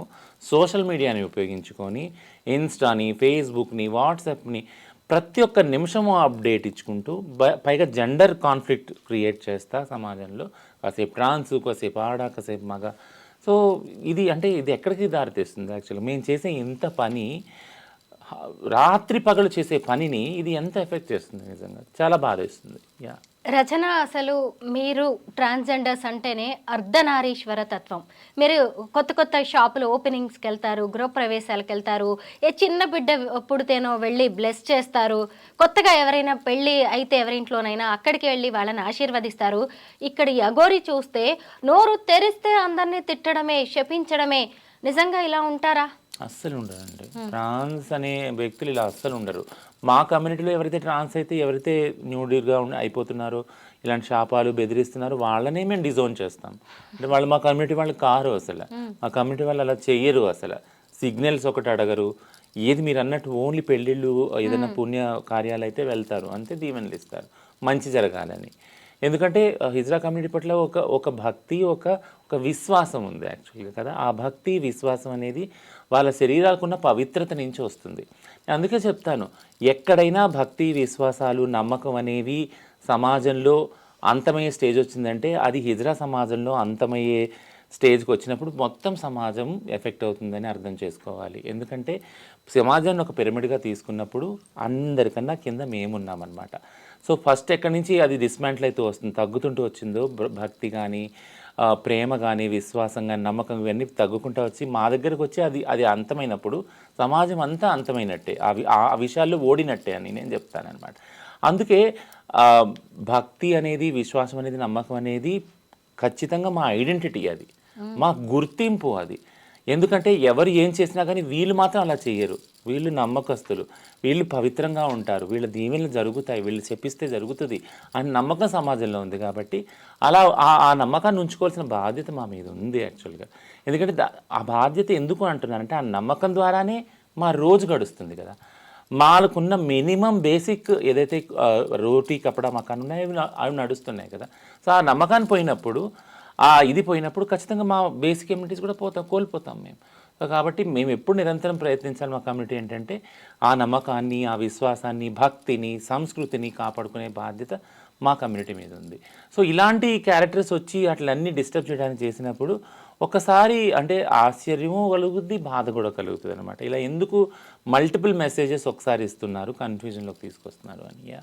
C: సోషల్ మీడియాని ఉపయోగించుకొని ఇన్స్టాని, ఫేస్బుక్ని, వాట్సాప్ని ప్రతి ఒక్క నిమిషము అప్డేట్ ఇచ్చుకుంటూ, పైగా జెండర్ కాన్ఫ్లిక్ట్ క్రియేట్ చేస్తా సమాజంలో, కాసేపు ట్రాన్స్, కాసేపు ఆడ, కాసేపు మగ. సో ఇది ఎక్కడికి దారితీస్తుంది? యాక్చువల్గా మేము చేసే ఇంత పని, రాత్రి పగలు చేసే పనిని ఇది ఎంత ఎఫెక్ట్ చేస్తుంది? నిజంగా చాలా బాధేస్తుంది.
B: రచన, అసలు మీరు ట్రాన్స్జెండర్స్ అంటేనే అర్ధనారీశ్వర తత్వం. మీరు కొత్త షాపులు ఓపెనింగ్స్కి వెళ్తారు, గృహప్రవేశాలకు వెళ్తారు, ఏ చిన్న బిడ్డ పుడితేనో వెళ్ళి బ్లెస్ చేస్తారు, కొత్తగా ఎవరైనా పెళ్ళి అయితే ఎవరింట్లోనైనా అక్కడికి వెళ్ళి వాళ్ళని ఆశీర్వదిస్తారు. ఇక్కడ ఈ అఘోరి చూస్తే నోరు తెరిస్తే అందరినీ తిట్టడమే, శపించడమే. నిజంగా ఇలా ఉంటారా?
C: అస్సలు ఉండరండి. ట్రాన్స్ అనే వ్యక్తులు ఇలా అస్సలు ఉండరు. మా కమ్యూనిటీలో ఎవరైతే ట్రాన్స్ అయితే, ఎవరైతే న్యూడ్గా అయిపోతున్నారో, ఇలాంటి శాపాలు బెదిరిస్తున్నారో వాళ్ళనే మేము డిజోన్ చేస్తాం. అంటే వాళ్ళు మా కమ్యూనిటీ వాళ్ళు కారు, అసలు మా కమ్యూనిటీ వాళ్ళు అలా చెయ్యరు. అసలు సిగ్నల్స్ ఒకటి అడగరు. ఏది మీరు అన్నట్టు ఓన్లీ పెళ్ళిళ్ళు, ఏదైనా పుణ్య కార్యాలు అయితే వెళ్తారు, అంతే దీవెనలు ఇస్తారు మంచి జరగాలని. ఎందుకంటే హిజ్రా కమ్యూనిటీ పట్ల ఒక భక్తి, ఒక విశ్వాసం ఉంది యాక్చువల్గా కదా. ఆ భక్తి విశ్వాసం అనేది వాళ్ళ శరీరాలకున్న పవిత్రత నుంచి వస్తుంది. అందుకే చెప్తాను, ఎక్కడైనా భక్తి విశ్వాసాలు నమ్మకం అనేవి సమాజంలో అంతమయ్యే స్టేజ్ వచ్చిందంటే, అది హిజ్రా సమాజంలో అంతమయ్యే స్టేజ్కి వచ్చినప్పుడు మొత్తం సమాజం ఎఫెక్ట్ అవుతుందని అర్థం చేసుకోవాలి. ఎందుకంటే సమాజాన్ని ఒక పిరమిడ్గా తీసుకున్నప్పుడు అందరికన్నా కింద మేమున్నామన్నమాట. సో ఫస్ట్ ఎక్కడి నుంచి అది డిస్మాంటిల్ అయితే వస్తుంది, తగ్గుతుంటూ వచ్చిందో భక్తి కానీ, ప్రేమ కానీ, విశ్వాసం కానీ, నమ్మకం ఇవన్నీ తగ్గుకుంటూ వచ్చి మా దగ్గరకు వచ్చి అది అంతమైనప్పుడు సమాజం అంతా అంతమైనట్టే, ఆ విషయాల్లో ఓడినట్టే అని నేను చెప్తానన్నమాట. అందుకే భక్తి అనేది, విశ్వాసం అనేది, నమ్మకం అనేది ఖచ్చితంగా మా ఐడెంటిటీ, అది మా గుర్తింపు అది. ఎందుకంటే ఎవరు ఏం చేసినా కానీ వీళ్ళు మాత్రం అలా చేయరు. వీళ్ళు నమ్మకస్తులు, వీళ్ళు పవిత్రంగా ఉంటారు, వీళ్ళ దీవెనలు జరుగుతాయి, వీళ్ళు చెప్పిస్తే జరుగుతుంది అని నమ్మకం సమాజంలో ఉంది. కాబట్టి అలా ఆ నమ్మకాన్ని ఉంచుకోవాల్సిన బాధ్యత మా మీద ఉంది యాక్చువల్గా. ఎందుకంటే ఆ బాధ్యత ఎందుకు అంటున్నానంటే, ఆ నమ్మకం ద్వారానే మా రోజు గడుస్తుంది కదా. మాకున్న మినిమం బేసిక్ ఏదైతే రోటీ, కపడా, మకాన్ ఉన్నాయో అవి నడుస్తున్నాయి కదా. సో ఆ నమ్మకాన్ని పోయినప్పుడు, ఇది పోయినప్పుడు ఖచ్చితంగా మా బేసిక్ కమ్యూనిటీస్ కూడా కోల్పోతాం మేము. సో కాబట్టి మేము ఎప్పుడు నిరంతరం ప్రయత్నించాలి. మా కమ్యూనిటీ ఏంటంటే ఆ నమ్మకాన్ని, ఆ విశ్వాసాన్ని, భక్తిని, సంస్కృతిని కాపాడుకునే బాధ్యత మా కమ్యూనిటీ మీద ఉంది. సో ఇలాంటి క్యారెక్టర్స్ వచ్చి అట్లన్నీ డిస్టర్బ్ చేయడానికి చేసినప్పుడు ఒకసారి అంటే ఆశ్చర్యము కలుగుద్ది, బాధ కూడా కలుగుతుంది అనమాట. ఇలా ఎందుకు మల్టిపుల్ మెసేజెస్ ఒకసారి ఇస్తున్నారు, కన్ఫ్యూజన్లోకి తీసుకొస్తున్నారు అని.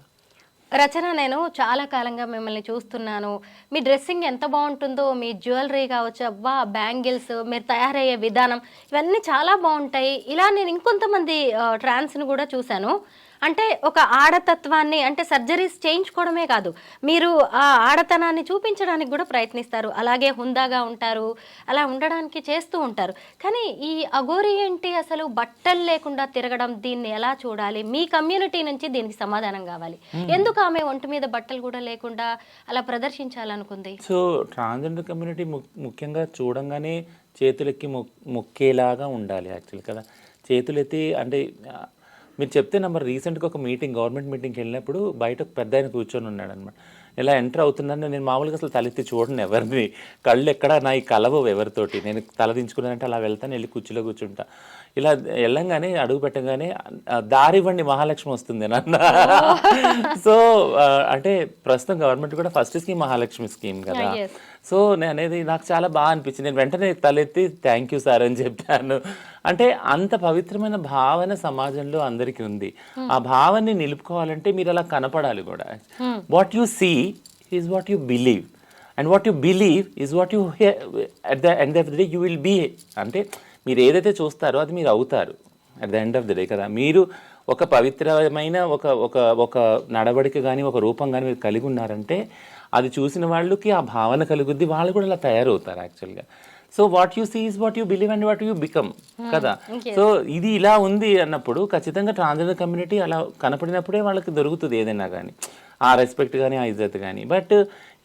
B: రచన, నేను చాలా కాలంగా మిమ్మల్ని చూస్తున్నాను. మీ డ్రెస్సింగ్ ఎంత బాగుంటుందో, మీ జ్యువెలరీ కావచ్చు, అబ్బా బ్యాంగిల్స్, మీరు తయారయ్యే విధానం, ఇవన్నీ చాలా బాగుంటాయి. ఇలా నేను ఇంకొంతమంది ట్రాన్స్ని కూడా చూశాను. అంటే ఒక ఆడతత్వాన్ని, అంటే సర్జరీస్ చేయించుకోవడమే కాదు, మీరు ఆ ఆడతనాన్ని చూపించడానికి కూడా ప్రయత్నిస్తారు. అలాగే హుందాగా ఉంటారు, అలా ఉండడానికి చేస్తూ ఉంటారు. కానీ ఈ అఘోరి ఏంటి అసలు, బట్టలు లేకుండా తిరగడం, దీన్ని ఎలా చూడాలి? మీ కమ్యూనిటీ నుంచి దీనికి సమాధానం కావాలి. ఎందుకు ఆమె ఒంటి మీద బట్టలు కూడా లేకుండా అలా ప్రదర్శించాలనుకుంది?
C: సో ట్రాన్స్జెండర్ కమ్యూనిటీ ముఖ్యంగా చూడంగానే చేతులెక్కి మొక్కేలాగా ఉండాలి యాక్చువల్ కదా. చేతులెత్తి అంటే మీరు చెప్తే నెంబర్ రీసెంట్గా ఒక మీటింగ్, గవర్నమెంట్ మీటింగ్కి వెళ్ళినప్పుడు బయట ఒక పెద్ద ఆయన కూర్చొని ఉన్నాడు అనమాట. ఇలా ఎంటర్ అవుతున్నాను, నేను మామూలుగా అసలు తలెత్తి చూడను ఎవరిని, కళ్ళు ఎక్కడ నా ఈ కలవవు ఎవరితోటి. నేను తల దించుకున్నానంటే అలా వెళ్తాను, వెళ్ళి కుర్చీలో కూర్చుంటా. ఇలా వెళ్ళంగానే అడుగు పెట్టగానే దారి ఇవ్వండి మహాలక్ష్మి వస్తుంది నన్ను. సో అంటే ప్రస్తుతం గవర్నమెంట్ కూడా ఫస్ట్ స్కీమ్ మహాలక్ష్మి స్కీమ్ కదా. సో నేను అనేది నాకు చాలా బాగా అనిపించింది. నేను వెంటనే తలెత్తి థ్యాంక్ యూ సార్ అని చెప్పాను. అంటే అంత పవిత్రమైన భావన సమాజంలో అందరికీ ఉంది. ఆ భావాన్ని నిలుపుకోవాలంటే మీరు అలా కనపడాలి కూడా. What you see is what you believe, and what you believe is what you at the end of the day you will be. అంటే మీరు ఏదైతే చూస్తారో అది మీరు అవుతారు at the end of the day కదా. మీరు ఒక పవిత్రమైన ఒక నడవడిక కానీ ఒక రూపం కానీ మీరు కలిగి ఉన్నారంటే అది చూసిన వాళ్ళకి ఆ భావన కలుగుద్ది, వాళ్ళు కూడా అలా తయారవుతారు యాక్చువల్గా. So what you see is what you believe and what you become కదా. సో ఇది ఇలా ఉంది అన్నప్పుడు ఖచ్చితంగా ట్రాన్స్జెండర్ కమ్యూనిటీ అలా కనపడినప్పుడే వాళ్ళకి దొరుకుతుంది ఏదైనా కానీ, ఆ రెస్పెక్ట్ కానీ ఆ ఇజ్జత్ కానీ. బట్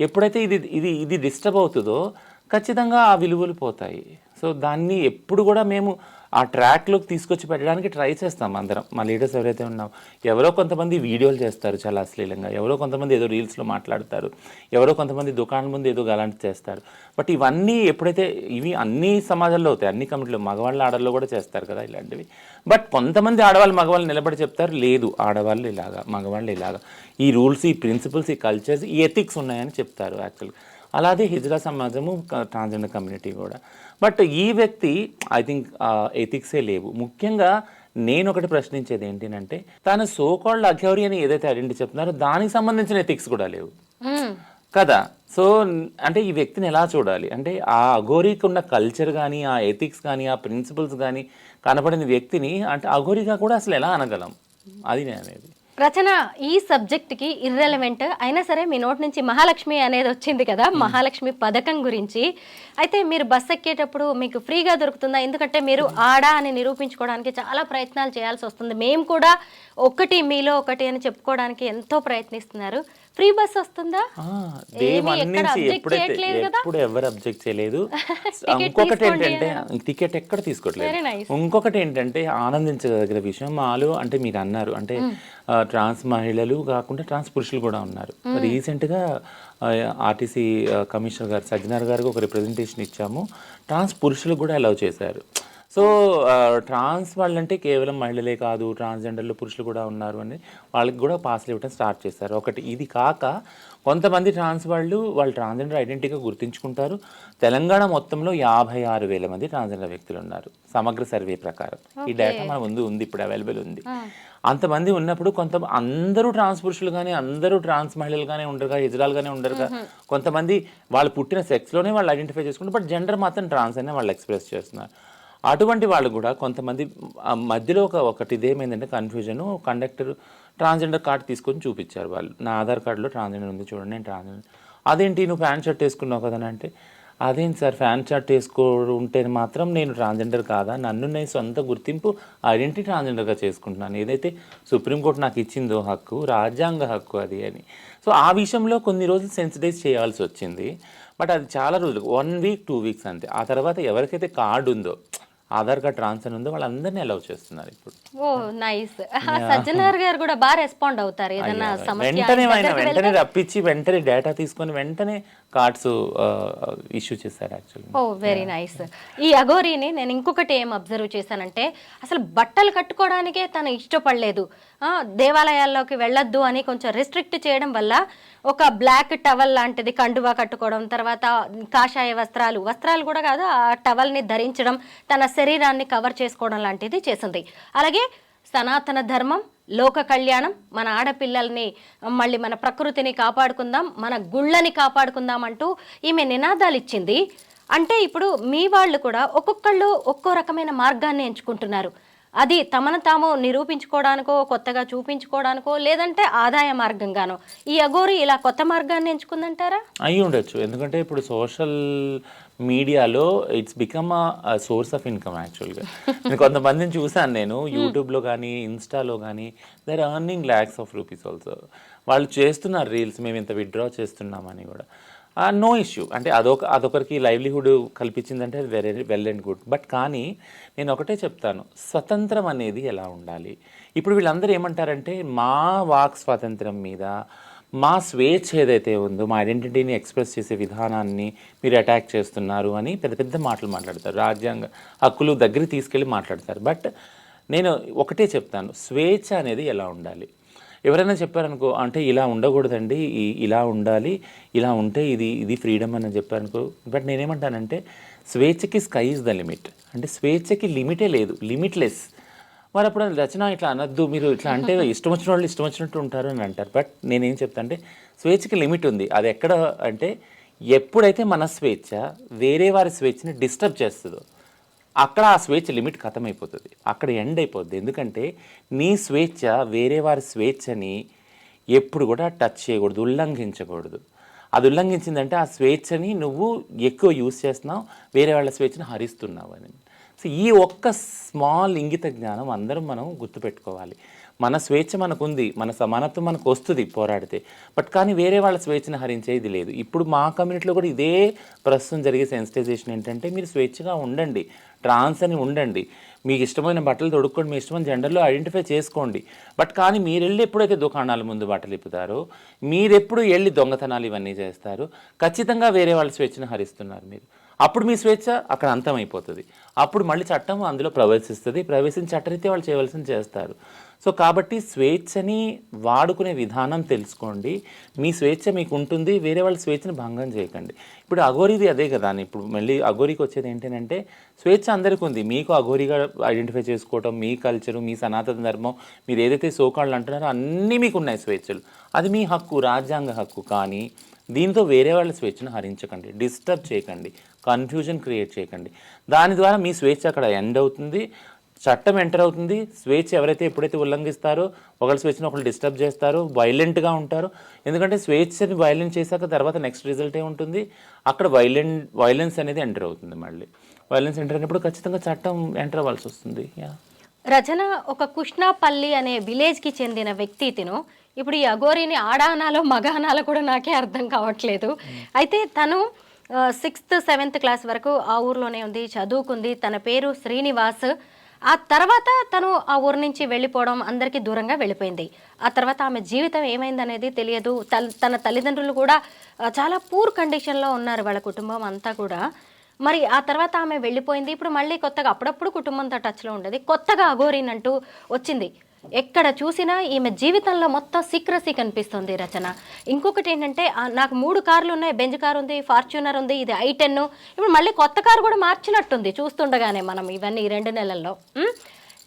C: ఎప్పుడైతే ఇది డిస్టర్బ్ అవుతుందో ఖచ్చితంగా ఆ విలువలు పోతాయి. సో దాన్ని ఎప్పుడు కూడా మేము ఆ ట్రాక్లోకి తీసుకొచ్చి పెట్టడానికి ట్రై చేస్తాం అందరం. మా లీడర్స్ ఎవరైతే ఉన్నామో, ఎవరో కొంతమంది వీడియోలు చేస్తారు చాలా అశ్లీలంగా, ఎవరో కొంతమంది ఏదో రీల్స్లో మాట్లాడతారు, ఎవరో కొంతమంది దుకాణం ముందు ఏదో అలాంటివి చేస్తారు. బట్ ఇవన్నీ ఎప్పుడైతే ఇవి అన్ని సమాజాల్లో అవుతాయి, అన్ని కమిటీలో మగవాళ్ళు ఆడవాళ్ళు కూడా చేస్తారు కదా ఇలాంటివి. బట్ కొంతమంది ఆడవాళ్ళు మగవాళ్ళు నిలబడి చెప్తారు, లేదు ఆడవాళ్ళు ఇలాగా మగవాళ్ళు ఇలాగా, ఈ రూల్స్, ఈ ప్రిన్సిపల్స్, ఈ కల్చర్స్, ఈ ఎథిక్స్ ఉన్నాయని చెప్తారు యాక్చువల్గా. అలాగే హిజ్రా సమాజము, ట్రాన్స్జెండర్ కమ్యూనిటీ కూడా. బట్ ఈ వ్యక్తి ఐ థింక్ ఎథిక్సే లేవు. ముఖ్యంగా నేను ఒకటి ప్రశ్నించేది ఏంటంటే, తన సోకాల్డ్ అఘోరి అని ఏదైతే ఐడెంటిటీ చెప్తున్నారో దానికి సంబంధించిన ఎథిక్స్ కూడా లేవు కదా. సో అంటే ఈ వ్యక్తిని ఎలా చూడాలి అంటే, ఆ అఘోరీకి ఉన్న కల్చర్ కానీ, ఆ ఎథిక్స్ కానీ, ఆ ప్రిన్సిపల్స్ కానీ కనపడిన వ్యక్తిని అంటే అఘోరిగా కూడా అసలు ఎలా అనగలం, అది నేను అనేది.
B: రచన, ఈ సబ్జెక్ట్కి ఇర్రెలవెంట్ అయినా సరే మీ నోటి నుంచి మహాలక్ష్మి అనేది వచ్చింది కదా, మహాలక్ష్మి పథకం గురించి. అయితే మీరు బస్ ఎక్కేటప్పుడు మీకు ఫ్రీగా దొరుకుతుందా? ఎందుకంటే మీరు ఆడా అని నిరూపించుకోవడానికి చాలా ప్రయత్నాలు చేయాల్సి వస్తుంది. మేము కూడా ఒకటి మీలో ఒకటి అని చెప్పుకోవడానికి ఎంతో ప్రయత్నిస్తున్నారు. ఫ్రీ బస్ వస్తుందా?
C: ఎప్పుడు ఎవరు అబ్జెక్ట్ చేయలేదు. ఇంకొకటి ఏంటంటే టికెట్ ఎక్కడ తీసుకోవట్లేదు. ఇంకొకటి ఏంటంటే ఆనందించదగిన విషయం, మాలో అంటే మీరు అన్నారు అంటే ట్రాన్స్ మహిళలు కాకుండా ట్రాన్స్ పురుషులు కూడా ఉన్నారు. రీసెంట్గా ఆర్టీసీ కమిషనర్ గారు సజ్జనార్ గారికి ఒక రిప్రజెంటేషన్ ఇచ్చాము, ట్రాన్స్ పురుషులు కూడా అలౌ చేశారు. సో ట్రాన్స్ వాళ్ళంటే కేవలం మహిళలే కాదు, ట్రాన్స్జెండర్లు పురుషులు కూడా ఉన్నారు అని వాళ్ళకి కూడా పాస్లు ఇవ్వడం స్టార్ట్ చేశారు. ఒకటి ఇది కాక కొంతమంది ట్రాన్స్ వాళ్ళు ట్రాన్స్జెండర్ ఐడెంటిటీగా గుర్తించుకుంటారు. తెలంగాణ మొత్తంలో 56,000 మంది ట్రాన్స్జెండర్ వ్యక్తులు ఉన్నారు సమగ్ర సర్వే ప్రకారం. ఈ డేటా మన ముందు ఉంది, ఇప్పుడు అవైలబుల్ ఉంది. అంతమంది ఉన్నప్పుడు అందరూ ట్రాన్స్ పురుషులు కానీ, అందరూ ట్రాన్స్ మహిళలు కానీ ఉండరుగా, హిజ్రాలు కానీ ఉండరుగా. కొంతమంది వాళ్ళు పుట్టిన సెక్స్లోనే వాళ్ళు ఐడెంటిఫై చేసుకుంటారు, బట్ జెండర్ మాత్రం ట్రాన్స్ అనే వాళ్ళు ఎక్స్ప్రెస్ చేస్తున్నారు. అటువంటి వాళ్ళు కూడా కొంతమంది మధ్యలో ఒకటి ఇదేమైందంటే కన్ఫ్యూజను, కండక్టర్ ట్రాన్స్జెండర్ కార్డు తీసుకొని చూపించారు వాళ్ళు, నా ఆధార్ కార్డులో ట్రాన్స్జెండర్ ఉంది చూడండి, నేను ట్రాన్స్జెండర్. అదేంటి నువ్వు ప్యాంట్ షర్ట్ వేసుకున్నావు కదా అంటే, అదేంటి సార్ ప్యాంట్ షర్ట్ వేసుకుంటే మాత్రం నేను ట్రాన్స్జెండర్ కాదా, నన్ను నేను సొంత గుర్తింపు ఐడెంటిటీ ట్రాన్స్జెండర్గా చేసుకుంటున్నాను, ఏదైతే సుప్రీంకోర్టు నాకు ఇచ్చిందో హక్కు, రాజ్యాంగ హక్కు అది అని. సో ఆ విషయంలో కొన్ని రోజులు సెన్సిటైజ్ చేయాల్సి వచ్చింది. బట్ అది చాలా రోజులు, 1 వీక్ 2 వీక్స్ అంతే. ఆ తర్వాత ఎవరికైతే కార్డు ఉందో ఆధార్ కార్డ్ ట్రాన్స్ అని ఉందో వాళ్ళందరినీ అలౌ చేస్తున్నారు ఇప్పుడు.
B: ఓ నైస్. సజ్జనార్ గారు కూడా బాగా రెస్పాండ్ అవుతారు ఏదన్నా సమస్య
C: వెంటనే వెంటనే రప్పించి వెంటనే డేటా తీసుకొని వెంటనే కార్డ్స్ ఇష్యూ చేశారు యాక్చువల్లీ.
B: ఓ వెరీ నైస్. ఈ అఘోరీని నేను ఇంకొకటి ఏం అబ్జర్వ్ చేశానంటే అసలు బట్టలు కట్టుకోవడానికే తను ఇష్టపడలేదు. దేవాలయాల్లోకి వెళ్ళొద్దు అని కొంచెం రిస్ట్రిక్ట్ చేయడం వల్ల ఒక బ్లాక్ టవల్ లాంటిది కండువా కట్టుకోవడం, తర్వాత కాషాయ వస్త్రాలు కూడా కాదు, ఆ టవల్ని ధరించడం, తన శరీరాన్ని కవర్ చేసుకోవడం లాంటిది చేసింది. అలాగే సనాతన ధర్మం, లోక కళ్యాణం, మన ఆడపిల్లల్ని మళ్ళీ మన ప్రకృతిని కాపాడుకుందాం, మన గుళ్ళని కాపాడుకుందాం అంటూ ఈమె నినాదాలు ఇచ్చింది. అంటే ఇప్పుడు మీ వాళ్ళు కూడా ఒక్కొక్కళ్ళు ఒక్కో రకమైన మార్గాన్ని ఎంచుకుంటున్నారు. అది తమను తాము నిరూపించుకోవడానికో, కొత్తగా చూపించుకోవడానికో, లేదంటే ఆదాయ మార్గంగానో. ఈ అఘోరి ఇలా కొత్త మార్గాన్ని ఎంచుకుందంటారా?
C: అయి ఉండొచ్చు. ఎందుకంటే ఇప్పుడు సోషల్ మీడియాలో it's become a source of income యాక్చువల్గా. కొంతమందిని చూసాను నేను యూట్యూబ్లో కానీ ఇన్స్టాలో కానీ, they are earning lakhs of rupees also. వాళ్ళు చేస్తున్నారు రీల్స్, మేము ఇంత విత్డ్రా చేస్తున్నామని కూడా. No issue. అంటే అదొకరికి లైవ్లీహుడ్ కల్పించిందంటే అది very well and good. But కానీ నేను ఒకటే చెప్తాను, స్వతంత్రం అనేది ఎలా ఉండాలి. ఇప్పుడు వీళ్ళందరూ ఏమంటారంటే మా వాక్ స్వాతంత్రం మీద, మా స్వేచ్ఛ ఏదైతే ఉందో, మా ఐడెంటిటీని ఎక్స్ప్రెస్ చేసే విధానాన్ని మీరు అటాక్ చేస్తున్నారు అని పెద్ద పెద్ద మాటలు మాట్లాడతారు, రాజ్యాంగ హక్కులు దగ్గరికి తీసుకెళ్ళి మాట్లాడతారు. బట్ నేను ఒకటే చెప్తాను, స్వేచ్ఛ అనేది ఎలా ఉండాలి. ఎవరైనా చెప్పారనుకో, అంటే ఇలా ఉండకూడదండి, ఇలా ఉండాలి, ఇలా ఉంటే ఇది ఫ్రీడమ్ అని చెప్పారనుకో. బట్ నేనేమంటానంటే స్వేచ్ఛకి స్కై ఇస్ ద లిమిట్. అంటే స్వేచ్ఛకి లిమిటే లేదు, లిమిట్లెస్. మరి అప్పుడు రచన ఇట్లా అనొద్దు, మీరు ఇట్లా అంటే ఇష్టం వచ్చిన వాళ్ళు ఇష్టం వచ్చినట్టు ఉంటారు అని అంటారు. బట్ నేనేం చెప్తా అంటే స్వేచ్ఛకి లిమిట్ ఉంది. అది ఎక్కడ అంటే ఎప్పుడైతే మన స్వేచ్ఛ వేరే వారి స్వేచ్ఛని డిస్టర్బ్ చేస్తుందో అక్కడ ఆ స్వేచ్ఛ లిమిట్ ఖతమైపోతుంది, అక్కడ ఎండ్ అయిపోద్ది. ఎందుకంటే నీ స్వేచ్ఛ వేరే వారి స్వేచ్ఛని ఎప్పుడు కూడా టచ్ చేయకూడదు, ఉల్లంఘించకూడదు. అది ఉల్లంఘించిందంటే ఆ స్వేచ్ఛని నువ్వు ఎక్కువ యూజ్ చేస్తున్నావు, వేరే వాళ్ళ స్వేచ్ఛను హరిస్తున్నావు అని. సో ఈ ఒక్క స్మాల్ ఇంగిత జ్ఞానం అందరం మనం గుర్తుపెట్టుకోవాలి. మన స్వేచ్ఛ మనకుంది, మన సమానత్వం మనకు వస్తుంది పోరాడితే. బట్ కానీ వేరే వాళ్ళ స్వేచ్ఛను హరించేది లేదు. ఇప్పుడు మా కమ్యూనిటీలో కూడా ఇదే ప్రస్తుతం జరిగే సెన్సిటైజేషన్ ఏంటంటే మీరు స్వేచ్ఛగా ఉండండి, ట్రాన్స్ అని ఉండండి, మీకు ఇష్టమైన బట్టలు తొడుక్కోండి, మీ ఇష్టమైన జెండర్లో ఐడెంటిఫై చేసుకోండి. బట్ కానీ మీరు వెళ్ళి ఎప్పుడైతే దుకాణాల ముందు బట్టలు ఇప్పుతారో, మీరెప్పుడు వెళ్ళి దొంగతనాలు ఇవన్నీ చేస్తారు, ఖచ్చితంగా వేరే వాళ్ళ స్వేచ్ఛను హరిస్తున్నారు మీరు. అప్పుడు మీ స్వేచ్ఛ అక్కడ అంతమైపోతుంది. అప్పుడు మళ్ళీ చట్టం అందులో ప్రవేశిస్తుంది, ప్రవేశించి చట్టరీత్యా వాళ్ళు చేయవలసింది చేస్తారు. సో కాబట్టి స్వేచ్ఛని వాడుకునే విధానం తెలుసుకోండి. మీ స్వేచ్ఛ మీకు ఉంటుంది, వేరే వాళ్ళ స్వేచ్ఛను భంగం చేయకండి. ఇప్పుడు అఘోరీది అదే కదా. ఇప్పుడు మళ్ళీ అఘోరీకి వచ్చేది ఏంటంటే స్వేచ్ఛ అందరికీ ఉంది. మీకు అఘోరీగా ఐడెంటిఫై చేసుకోవటం, మీ కల్చరు, మీ సనాతన ధర్మం, మీరు ఏదైతే సోకాళ్ళు అంటున్నారో అన్నీ మీకు ఉన్నాయి స్వేచ్ఛలు. అది మీ హక్కు, రాజ్యాంగ హక్కు. కానీ దీంతో వేరే వాళ్ళ స్వేచ్ఛను హరించకండి, డిస్టర్బ్ చేయకండి, కన్ఫ్యూజన్ క్రియేట్ చేయకండి. దాని ద్వారా మీ స్వేచ్ఛ అక్కడ ఎండ్ అవుతుంది, చట్టం ఎంటర్ అవుతుంది. స్వేచ్ఛ ఎవరైతే ఎప్పుడైతే ఉల్లంఘిస్తారో, ఒకళ్ళ స్వేచ్ఛను ఒకళ్ళు డిస్టర్బ్ చేస్తారో, వైలెంట్గా ఉంటారు. ఎందుకంటే స్వేచ్ఛని వైలెంట్ చేశాక తర్వాత నెక్స్ట్ రిజల్ట్ ఏముంటుంది, అక్కడ వైలెన్స్ అనేది ఎంటర్ అవుతుంది. మళ్ళీ వైలెన్స్ ఎంటర్ అయినప్పుడు ఖచ్చితంగా చట్టం ఎంటర్ అవ్వాల్సి వస్తుంది.
B: రచన ఒక కృష్ణాపల్లి అనే విలేజ్కి చెందిన వ్యక్తి తిను. ఇప్పుడు ఈ అఘోరీని ఆడానాలో మగానాలో కూడా నాకే అర్థం కావట్లేదు. అయితే తను 6th 7th క్లాస్ వరకు ఆ ఊర్లోనే ఉంది, చదువుకుంది. తన పేరు శ్రీనివాస్. ఆ తర్వాత తను ఆ ఊరు నుంచి వెళ్ళిపోవడం, అందరికీ దూరంగా వెళ్ళిపోయింది. ఆ తర్వాత ఆమె జీవితం ఏమైందనేది తెలియదు. తన తల్లిదండ్రులు కూడా చాలా పూర్ కండిషన్లో ఉన్నారు, వాళ్ళ కుటుంబం అంతా కూడా. మరి ఆ తర్వాత ఆమె వెళ్ళిపోయింది. ఇప్పుడు మళ్ళీ కొత్తగా అప్పుడప్పుడు కుటుంబంతో టచ్లో ఉండేది, కొత్తగా అఘోరీని అంటూ వచ్చింది. ఎక్కడ చూసినా ఈమె జీవితంలో మొత్తం సీక్రసీ కనిపిస్తుంది రచన. ఇంకొకటి ఏంటంటే నాకు 3 కార్లు ఉన్నాయి, బెంజ్ కార్ ఉంది, ఫార్చ్యూనర్ ఉంది, ఇది i10. ఇప్పుడు మళ్ళీ కొత్త కారు కూడా మార్చినట్టుంది చూస్తుండగానే మనం ఇవన్నీ 2 నెలల్లో.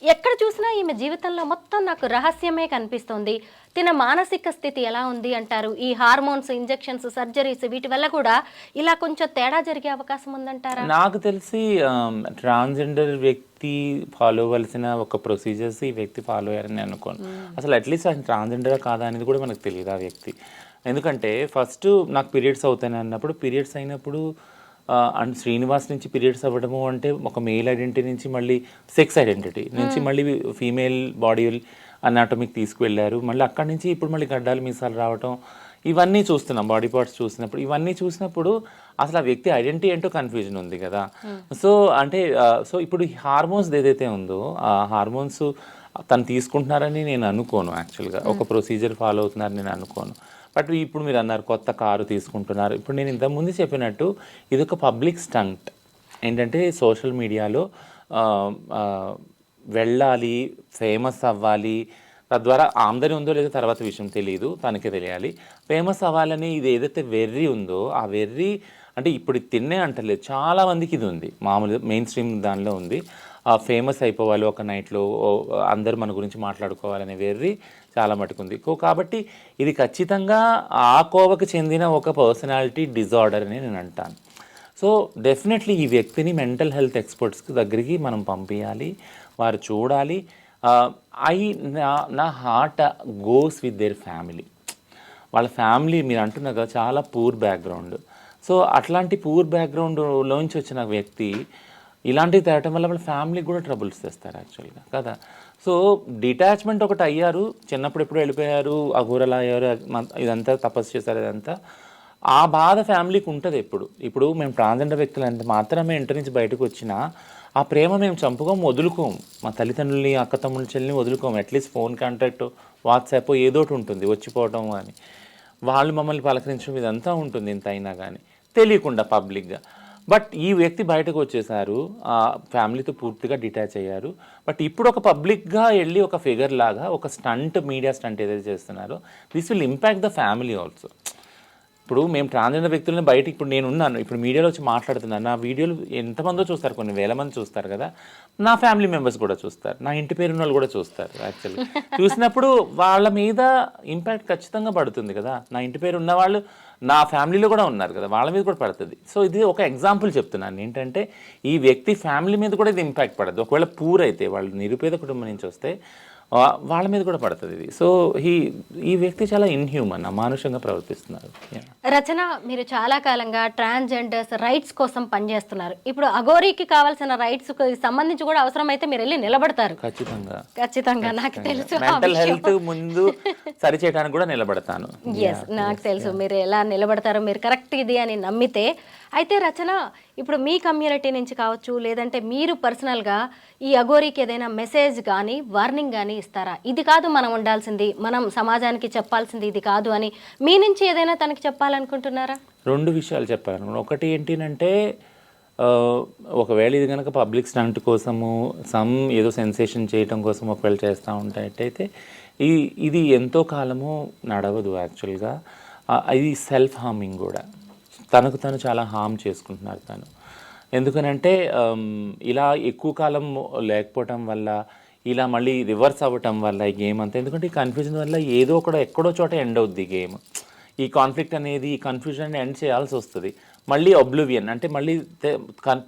B: ఎక్కడ చూసినా ఈమె జీవితంలో మొత్తం నాకు రహస్యమే కనిపిస్తుంది. తిన మానసిక స్థితి ఎలా ఉంది అంటారు? ఈ హార్మోన్స్, ఇంజెక్షన్స్, సర్జరీస్ వీటి వల్ల కూడా ఇలా కొంచెం తేడా జరిగే అవకాశం ఉందంటారా?
C: నాకు తెలిసి ట్రాన్స్జెండర్ వ్యక్తి ఫాలో అవ్వాల్సిన ఒక ప్రొసీజర్స్ ఈ వ్యక్తి ఫాలో అయ్యారని అనుకోను. అసలు అట్లీస్ట్ ఆయన ట్రాన్స్జెండర్ కాదా అనేది కూడా మనకు తెలియదు ఆ వ్యక్తి. ఎందుకంటే ఫస్ట్ నాకు పీరియడ్స్ అవుతాయి అన్నప్పుడు, పీరియడ్స్ అయినప్పుడు అండ్ శ్రీనివాస్ నుంచి పీరియడ్స్ అవ్వడము అంటే ఒక మేల్ ఐడెంటిటీ నుంచి మళ్ళీ సెక్స్ ఐడెంటిటీ నుంచి మళ్ళీ ఫీమేల్ బాడీ అనాటమిక్ తీసుకువెళ్ళారు. మళ్ళీ అక్కడి నుంచి ఇప్పుడు మళ్ళీ గడ్డాలు మీసాలు రావటం, ఇవన్నీ చూస్తున్నాం. బాడీ పార్ట్స్ చూసినప్పుడు, ఇవన్నీ చూసినప్పుడు అసలు ఆ వ్యక్తి ఐడెంటిటీ ఏంటో కన్ఫ్యూజన్ ఉంది కదా. సో అంటే సో ఇప్పుడు ఈ హార్మోన్స్ ఏదైతే ఉందో ఆ హార్మోన్స్ తను తీసుకుంటున్నారని నేను అనుకోను. యాక్చువల్గా ఒక ప్రొసీజర్ ఫాలో అవుతున్నారని నేను అనుకోను. బట్ ఇప్పుడు మీరు అన్నారు కొత్త కారు తీసుకుంటున్నారు. ఇప్పుడు నేను ఇంతకుముందు చెప్పినట్టు ఇది ఒక పబ్లిక్ స్టంట్. ఏంటంటే సోషల్ మీడియాలో వెళ్ళాలి, ఫేమస్ అవ్వాలి, తద్వారా ఆమ్దాని ఉందో లేదో తర్వాత విషయం తెలియదు, తనకే తెలియాలి. ఫేమస్ అవ్వాలని ఇది ఏదైతే వెర్రి ఉందో ఆ వెర్రి అంటే ఇప్పుడు తిన్నే అంటలేదు, చాలా మందికి ఇది ఉంది, మామూలు మెయిన్ స్ట్రీమ్ దానిలో ఉంది. ఫేమస్ అయిపోవాలి ఒక నైట్లో, అందరూ మన గురించి మాట్లాడుకోవాలనే వెర్రి చాలా మటుకుంది. కాబట్టి ఇది ఖచ్చితంగా ఆ కోవకు చెందిన ఒక పర్సనాలిటీ డిజార్డర్ అని నేను అంటాను. సో డెఫినెట్లీ ఈ వ్యక్తిని మెంటల్ హెల్త్ ఎక్స్పర్ట్స్కి దగ్గరికి మనం పంపించాలి, వారు చూడాలి. నా heart goes with their family. వాళ్ళ ఫ్యామిలీ మీరు అంటున్నారు కదా చాలా పూర్ బ్యాక్గ్రౌండ్. సో అట్లాంటి పూర్ బ్యాక్గ్రౌండ్లోంచి వచ్చిన వ్యక్తి ఇలాంటివి తేవటం వల్ల వాళ్ళ ఫ్యామిలీకి కూడా ట్రబుల్స్ తెస్తారు యాక్చువల్గా కదా. సో డిటాచ్మెంట్ ఒకటి అయ్యారు, చిన్నప్పుడు ఎప్పుడు వెళ్ళిపోయారు, అఘోరలా అయ్యారు, ఇదంతా తపస్సు చేశారు, ఇదంతా ఆ బాధ ఫ్యామిలీకి ఉంటుంది. ఇప్పుడు మేము ట్రాన్స్జెండర్ వ్యక్తులు అంత మాత్రమే ఇంటి నుంచి బయటకు వచ్చినా ఆ ప్రేమ మేము చంపుకోం, వదులుకోం. మా తల్లిదండ్రుల్ని, అక్క తమ్ముళ్ళ చెల్లిని వదులుకోం. అట్లీస్ట్ ఫోన్ కాంటాక్ట్, వాట్సాప్ ఏదోటి ఉంటుంది, వచ్చిపోవటం కానీ, వాళ్ళు మమ్మల్ని పలకరించడం ఇదంతా ఉంటుంది. ఇంత అయినా కానీ తెలియకుండా పబ్లిక్గా. బట్ ఈ వ్యక్తి బయటకు వచ్చేసారు, ఆ ఫ్యామిలీతో పూర్తిగా డిటాచ్ అయ్యారు. బట్ ఇప్పుడు ఒక పబ్లిక్గా వెళ్ళి ఒక ఫిగర్ లాగా ఒక స్టంట్, మీడియా స్టంట్ ఏదైతే చేస్తున్నారో this will impact the family also. ఇప్పుడు మేము ట్రాన్స్జెండర్ వ్యక్తులని బయట ఇప్పుడు నేను ఉన్నాను, ఇప్పుడు మీడియాలో వచ్చి మాట్లాడుతున్నాను, నా వీడియోలు ఎంతమందో చూస్తారు, కొన్ని వేల మంది చూస్తారు కదా. నా ఫ్యామిలీ మెంబర్స్ కూడా చూస్తారు, నా ఇంటి పేరు ఉన్న వాళ్ళు కూడా చూస్తారు. యాక్చువల్లీ చూసినప్పుడు వాళ్ళ మీద ఇంపాక్ట్ ఖచ్చితంగా పడుతుంది కదా. నా ఇంటి పేరు ఉన్న వాళ్ళు నా ఫ్యామిలీలో కూడా ఉన్నారు కదా, వాళ్ళ మీద కూడా పడుతుంది. సో ఇది ఒక ఎగ్జాంపుల్ చెప్తున్నాను ఏంటంటే ఈ వ్యక్తి ఫ్యామిలీ మీద కూడా ఇది ఇంపాక్ట్ పడదు. ఒకవేళ పూర్ అయితే, వాళ్ళు నిరుపేద కుటుంబం నుంచి వస్తే వాళ్ళ మీద కూడా పడుతుంది ఇది. సో ఈ వ్యక్తి చాలా ఇన్హ్యూమన్, అమానుషంగా ప్రవర్తిస్తున్నారు.
B: రచన, మీరు చాలా కాలంగా ట్రాన్స్జెండర్స్ రైట్స్ కోసం పనిచేస్తున్నారు. ఇప్పుడు అఘోరీకి కావాల్సిన రైట్స్ సంబంధించి కూడా అవసరమైతే మీరు వెళ్ళి నిలబడతారు. ఖచ్చితంగా నాకు తెలుసు.
C: మెంటల్ హెల్త్ ముందు సరి చేయడానికి కూడా నిలబడతాను.
B: ఎస్, నాకు తెలుసు మీరు ఎలా నిలబడతారో, మీరు కరెక్ట్ ఇది అని నమ్మితే. అయితే రచన, ఇప్పుడు మీ కమ్యూనిటీ నుంచి కావచ్చు, లేదంటే మీరు పర్సనల్గా ఈ అఘోరీకి ఏదైనా మెసేజ్ కానీ వార్నింగ్ కానీ ఇస్తారా? ఇది కాదు మనం ఉండాల్సింది, మనం సమాజానికి చెప్పాల్సింది ఇది కాదు అని మీ నుంచి ఏదైనా తనకి చెప్పాలనుకుంటున్నారా?
C: 2 విషయాలు చెప్పాను. ఒకటి ఏంటంటే ఒకవేళ ఇది కనుక పబ్లిక్ స్టంట్ కోసము ఏదో సెన్సేషన్ చేయటం కోసం ఒకవేళ చేస్తూ ఉంటాయట్టయితే ఇది ఎంతో కాలము నడవదు. యాక్చువల్గా ఇది సెల్ఫ్ హార్మింగ్ కూడా, తనకు తను చాలా హార్మ్ చేసుకుంటున్నారు తను. ఎందుకనంటే ఇలా ఎక్కువ కాలం లేకపోవటం వల్ల, ఇలా మళ్ళీ రివర్స్ అవ్వటం వల్ల ఈ గేమ్ అంతా, ఎందుకంటే ఈ కన్ఫ్యూజన్ వల్ల ఏదో ఎక్కడో చోట ఎండ్ అవుద్ది గేమ్. ఈ కాన్ఫ్లిక్ట్ అనేది, ఈ కన్ఫ్యూజన్ ఎండ్ చేయాల్సి వస్తుంది. మళ్ళీ ఒబ్లివియన్ అంటే మళ్ళీ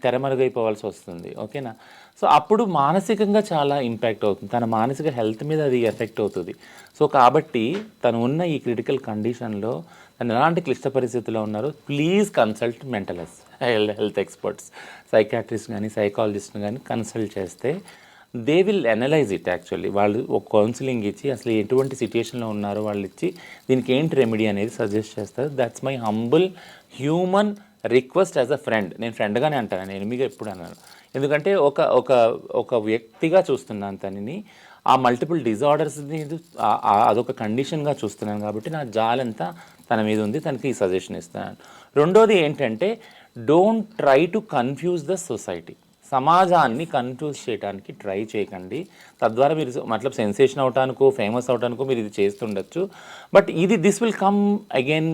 C: తెరమరుగైపోవాల్సి వస్తుంది. ఓకేనా? సో అప్పుడు మానసికంగా చాలా ఇంపాక్ట్ అవుతుంది, తన మానసిక హెల్త్ మీద అది ఎఫెక్ట్ అవుతుంది. సో కాబట్టి తను ఉన్న ఈ క్రిటికల్ కండిషన్లో, తను ఎలాంటి క్లిష్ట పరిస్థితుల్లో ఉన్నారో, please consult mental health experts, psychiatrist కానీ సైకాలజిస్ట్ని కానీ కన్సల్ట్ చేస్తే they will analyse it. Actually వాళ్ళు ఒక కౌన్సిలింగ్ ఇచ్చి అసలు ఎటువంటి సిచ్యుయేషన్లో ఉన్నారో వాళ్ళు ఇచ్చి దీనికి ఏంటి రెమెడీ అనేది సజెస్ట్ చేస్తారు. That's my humble human request as a friend. నేను ఫ్రెండ్గానే అంటాను, నేను ఎనిమిగా ఎప్పుడు అన్నాను. ఎందుకంటే ఒక వ్యక్తిగా చూస్తున్నాను తనని, ఆ మల్టిపుల్ డిజార్డర్స్ని అదొక కండిషన్గా చూస్తున్నాను. కాబట్టి నా జాలంతా తన మీద ఉంది, తనకి ఈ సజెషన్ ఇస్తున్నాను. రెండోది ఏంటంటే, don't try to confuse the society. సమాజాన్ని కన్ఫ్యూజ్ చేయడానికి ట్రై చేయకండి. తద్వారా మీరు మతలబ్ సెన్సేషన్ అవటానికో, ఫేమస్ అవటానికో మీరు ఇది చేస్తుండొచ్చు. But this will come again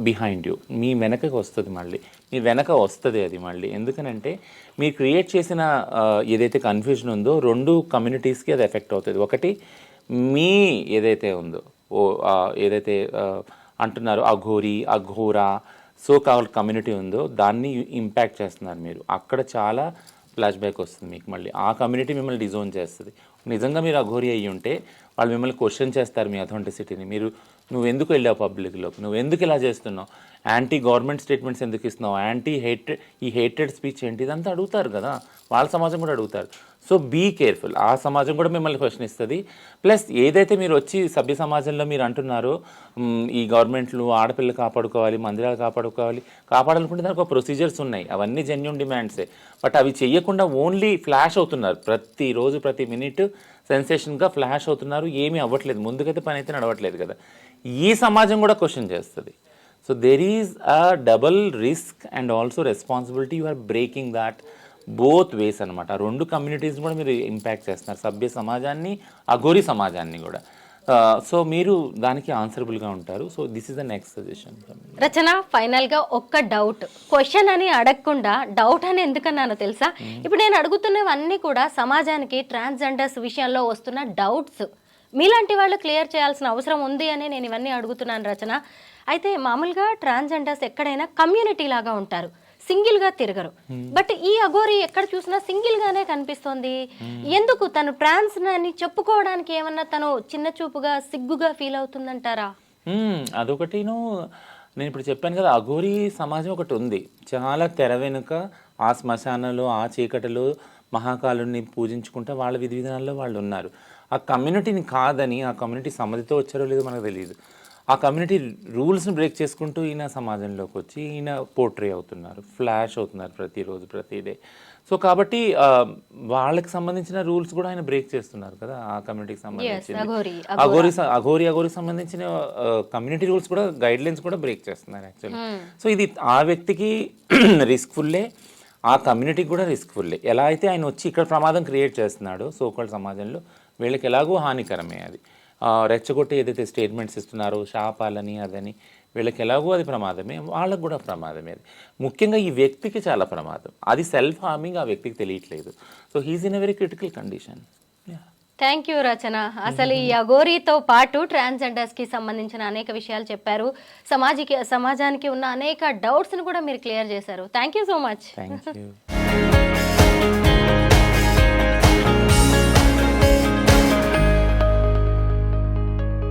C: behind you. మీ వెనకకి వస్తుంది, మళ్ళీ మీ వెనక వస్తుంది అది మళ్ళీ. ఎందుకనంటే మీరు క్రియేట్ చేసిన ఏదైతే కన్ఫ్యూజన్ ఉందో 2 కమ్యూనిటీస్కి అది ఎఫెక్ట్ అవుతుంది. ఒకటి మీ ఏదైతే ఉందో, ఏదైతే అంటున్నారో Aghori, Aghora, so called community ఉందో దాన్ని ఇంపాక్ట్ చేస్తున్నారు మీరు. అక్కడ చాలా ఫ్లాష్ బ్యాక్ వస్తుంది మీకు. మళ్ళీ ఆ కమ్యూనిటీ మిమ్మల్ని డిజోన్ చేస్తుంది. నిజంగా మీరు అఘోరీ అయ్యి ఉంటే వాళ్ళు మిమ్మల్ని క్వశ్చన్ చేస్తారు, మీ అథెంటిసిటీని. నువ్వు ఎందుకు వెళ్ళావు పబ్లిక్లోకి, నువ్వు ఎందుకు ఇలా చేస్తున్నావు, యాంటీ గవర్నమెంట్ స్టేట్మెంట్స్ ఎందుకు ఇస్తున్నావు, ఈ హేటెడ్ స్పీచ్ ఏంటి, ఇదంతా అడుగుతారు కదా. వాళ్ళ సమాజం కూడా అడుగుతారు. So be careful. ఆ సమాజం కూడా మిమ్మల్ని క్వశ్చన్ ఇస్తుంది. ప్లస్ ఏదైతే మీరు వచ్చి సభ్య సమాజంలో మీరు అంటున్నారో ఈ గవర్నమెంట్లు ఆడపిల్లలు కాపాడుకోవాలి, మందిరాలు కాపాడాలనుకుంటే దానికి ఒక ప్రొసీజర్స్ ఉన్నాయి, అవన్నీ జెన్యూన్ డిమాండ్సే. బట్ అవి చెయ్యకుండా ఓన్లీ ఫ్లాష్ అవుతున్నారు, ప్రతిరోజు ప్రతి మినిట్ సెన్సేషన్గా ఫ్లాష్ అవుతున్నారు, ఏమీ అవ్వట్లేదు, ముందుకైతే పని అయితే నడవట్లేదు కదా. ఈ సమాజం కూడా క్వశ్చన్ చేస్తుంది. So there is a double risk and also responsibility. You are breaking that both ways అనమాట. ఆ రెండు కమ్యూనిటీస్ కూడా మీరు ఇంపాక్ట్ చేస్తున్నారు, సభ్య సమాజాన్ని, అఘోరీ సమాజాన్ని కూడా. సో మీరు దానికి ఆన్సరబుల్గా ఉంటారు. So this is the next suggestion.
B: Rachana, ఫైనల్గా ఒక్క డౌట్, క్వశ్చన్ అని అడగకుండా డౌట్ అని ఎందుకన్నానో తెలుసా? ఇప్పుడు నేను అడుగుతున్నవన్నీ కూడా సమాజానికి ట్రాన్స్జెండర్స్ విషయంలో వస్తున్న డౌట్స్. మీలాంటి వాళ్ళు క్లియర్ చేయాల్సిన అవసరం ఉంది అని నేను ఇవన్నీ అడుగుతున్నాను రచన. అయితే మామూలుగా ట్రాన్స్జెండర్స్ ఎక్కడైనా కమ్యూనిటీ లాగా ఉంటారు, సింగిల్ గా తిరగరు. బట్ ఈ అఘోరి ఎక్కడ చూసినా సింగిల్ గానే కనిపిస్తోంది. ఎందుకు తను ట్రాన్స్ అని చెప్పుకోవడానికి ఏమన్నా తను చిన్న చూపుగా సిగ్గుగా ఫీల్ అవుతుందంటారా?
C: అదొకటిను. నేను ఇప్పుడు చెప్పాను కదా, అఘోరీ సమాజం ఒకటి ఉంది, చాలా తెర వెనుక ఆ శ్మశానంలో ఆ చీకటిలో మహాకాలుని పూజించుకుంటే వాళ్ళ విధి విధానాల్లో వాళ్ళు ఉన్నారు. ఆ కమ్యూనిటీని కాదని, ఆ కమ్యూనిటీ సమ్మతితో వచ్చారో లేదో మనకు తెలియదు, ఆ కమ్యూనిటీ రూల్స్ని బ్రేక్ చేసుకుంటూ ఈయన సమాజంలోకి వచ్చి ఈయన పోర్ట్రే అవుతున్నారు, ఫ్లాష్ అవుతున్నారు ప్రతిరోజు ప్రతి డే. సో కాబట్టి వాళ్ళకి సంబంధించిన రూల్స్ కూడా ఆయన బ్రేక్ చేస్తున్నారు కదా, ఆ కమ్యూనిటీకి సంబంధించిన అఘోరీకి సంబంధించిన కమ్యూనిటీ రూల్స్ కూడా, గైడ్ లైన్స్ కూడా బ్రేక్ చేస్తున్నారు యాక్చువల్లీ. సో ఇది ఆ వ్యక్తికి రిస్క్ఫుల్లే, ఆ కమ్యూనిటీకి కూడా రిస్క్ఫుల్లే. ఎలా అయితే ఆయన వచ్చి ఇక్కడ ప్రమాదం క్రియేట్ చేస్తున్నాడో సోకాల్డ్ సమాజంలో, వీళ్ళకి ఎలాగో హానికరమే అది. రెచ్చగొట్టి ఏదైతే స్టేట్మెంట్స్ ఇస్తున్నారో శాపాలని అదని, వీళ్ళకి ఎలాగో అది ప్రమాదమే, వాళ్ళకు కూడా ప్రమాదమే. అది ముఖ్యంగా ఈ వ్యక్తికి చాలా ప్రమాదం, అది సెల్ఫ్ హార్మింగ్ ఆ వ్యక్తికి తెలియట్లేదు. So he's in a very critical condition.
B: Thank you Rachana. అసలు ఈ అఘోరీతో పాటు ట్రాన్స్జెండర్స్ కి సంబంధించిన అనేక విషయాలు చెప్పారు, సమాజానికి ఉన్న అనేక డౌట్స్ ని కూడా మీరు క్లియర్ చేశారు. Thank you so much.
C: Thank you.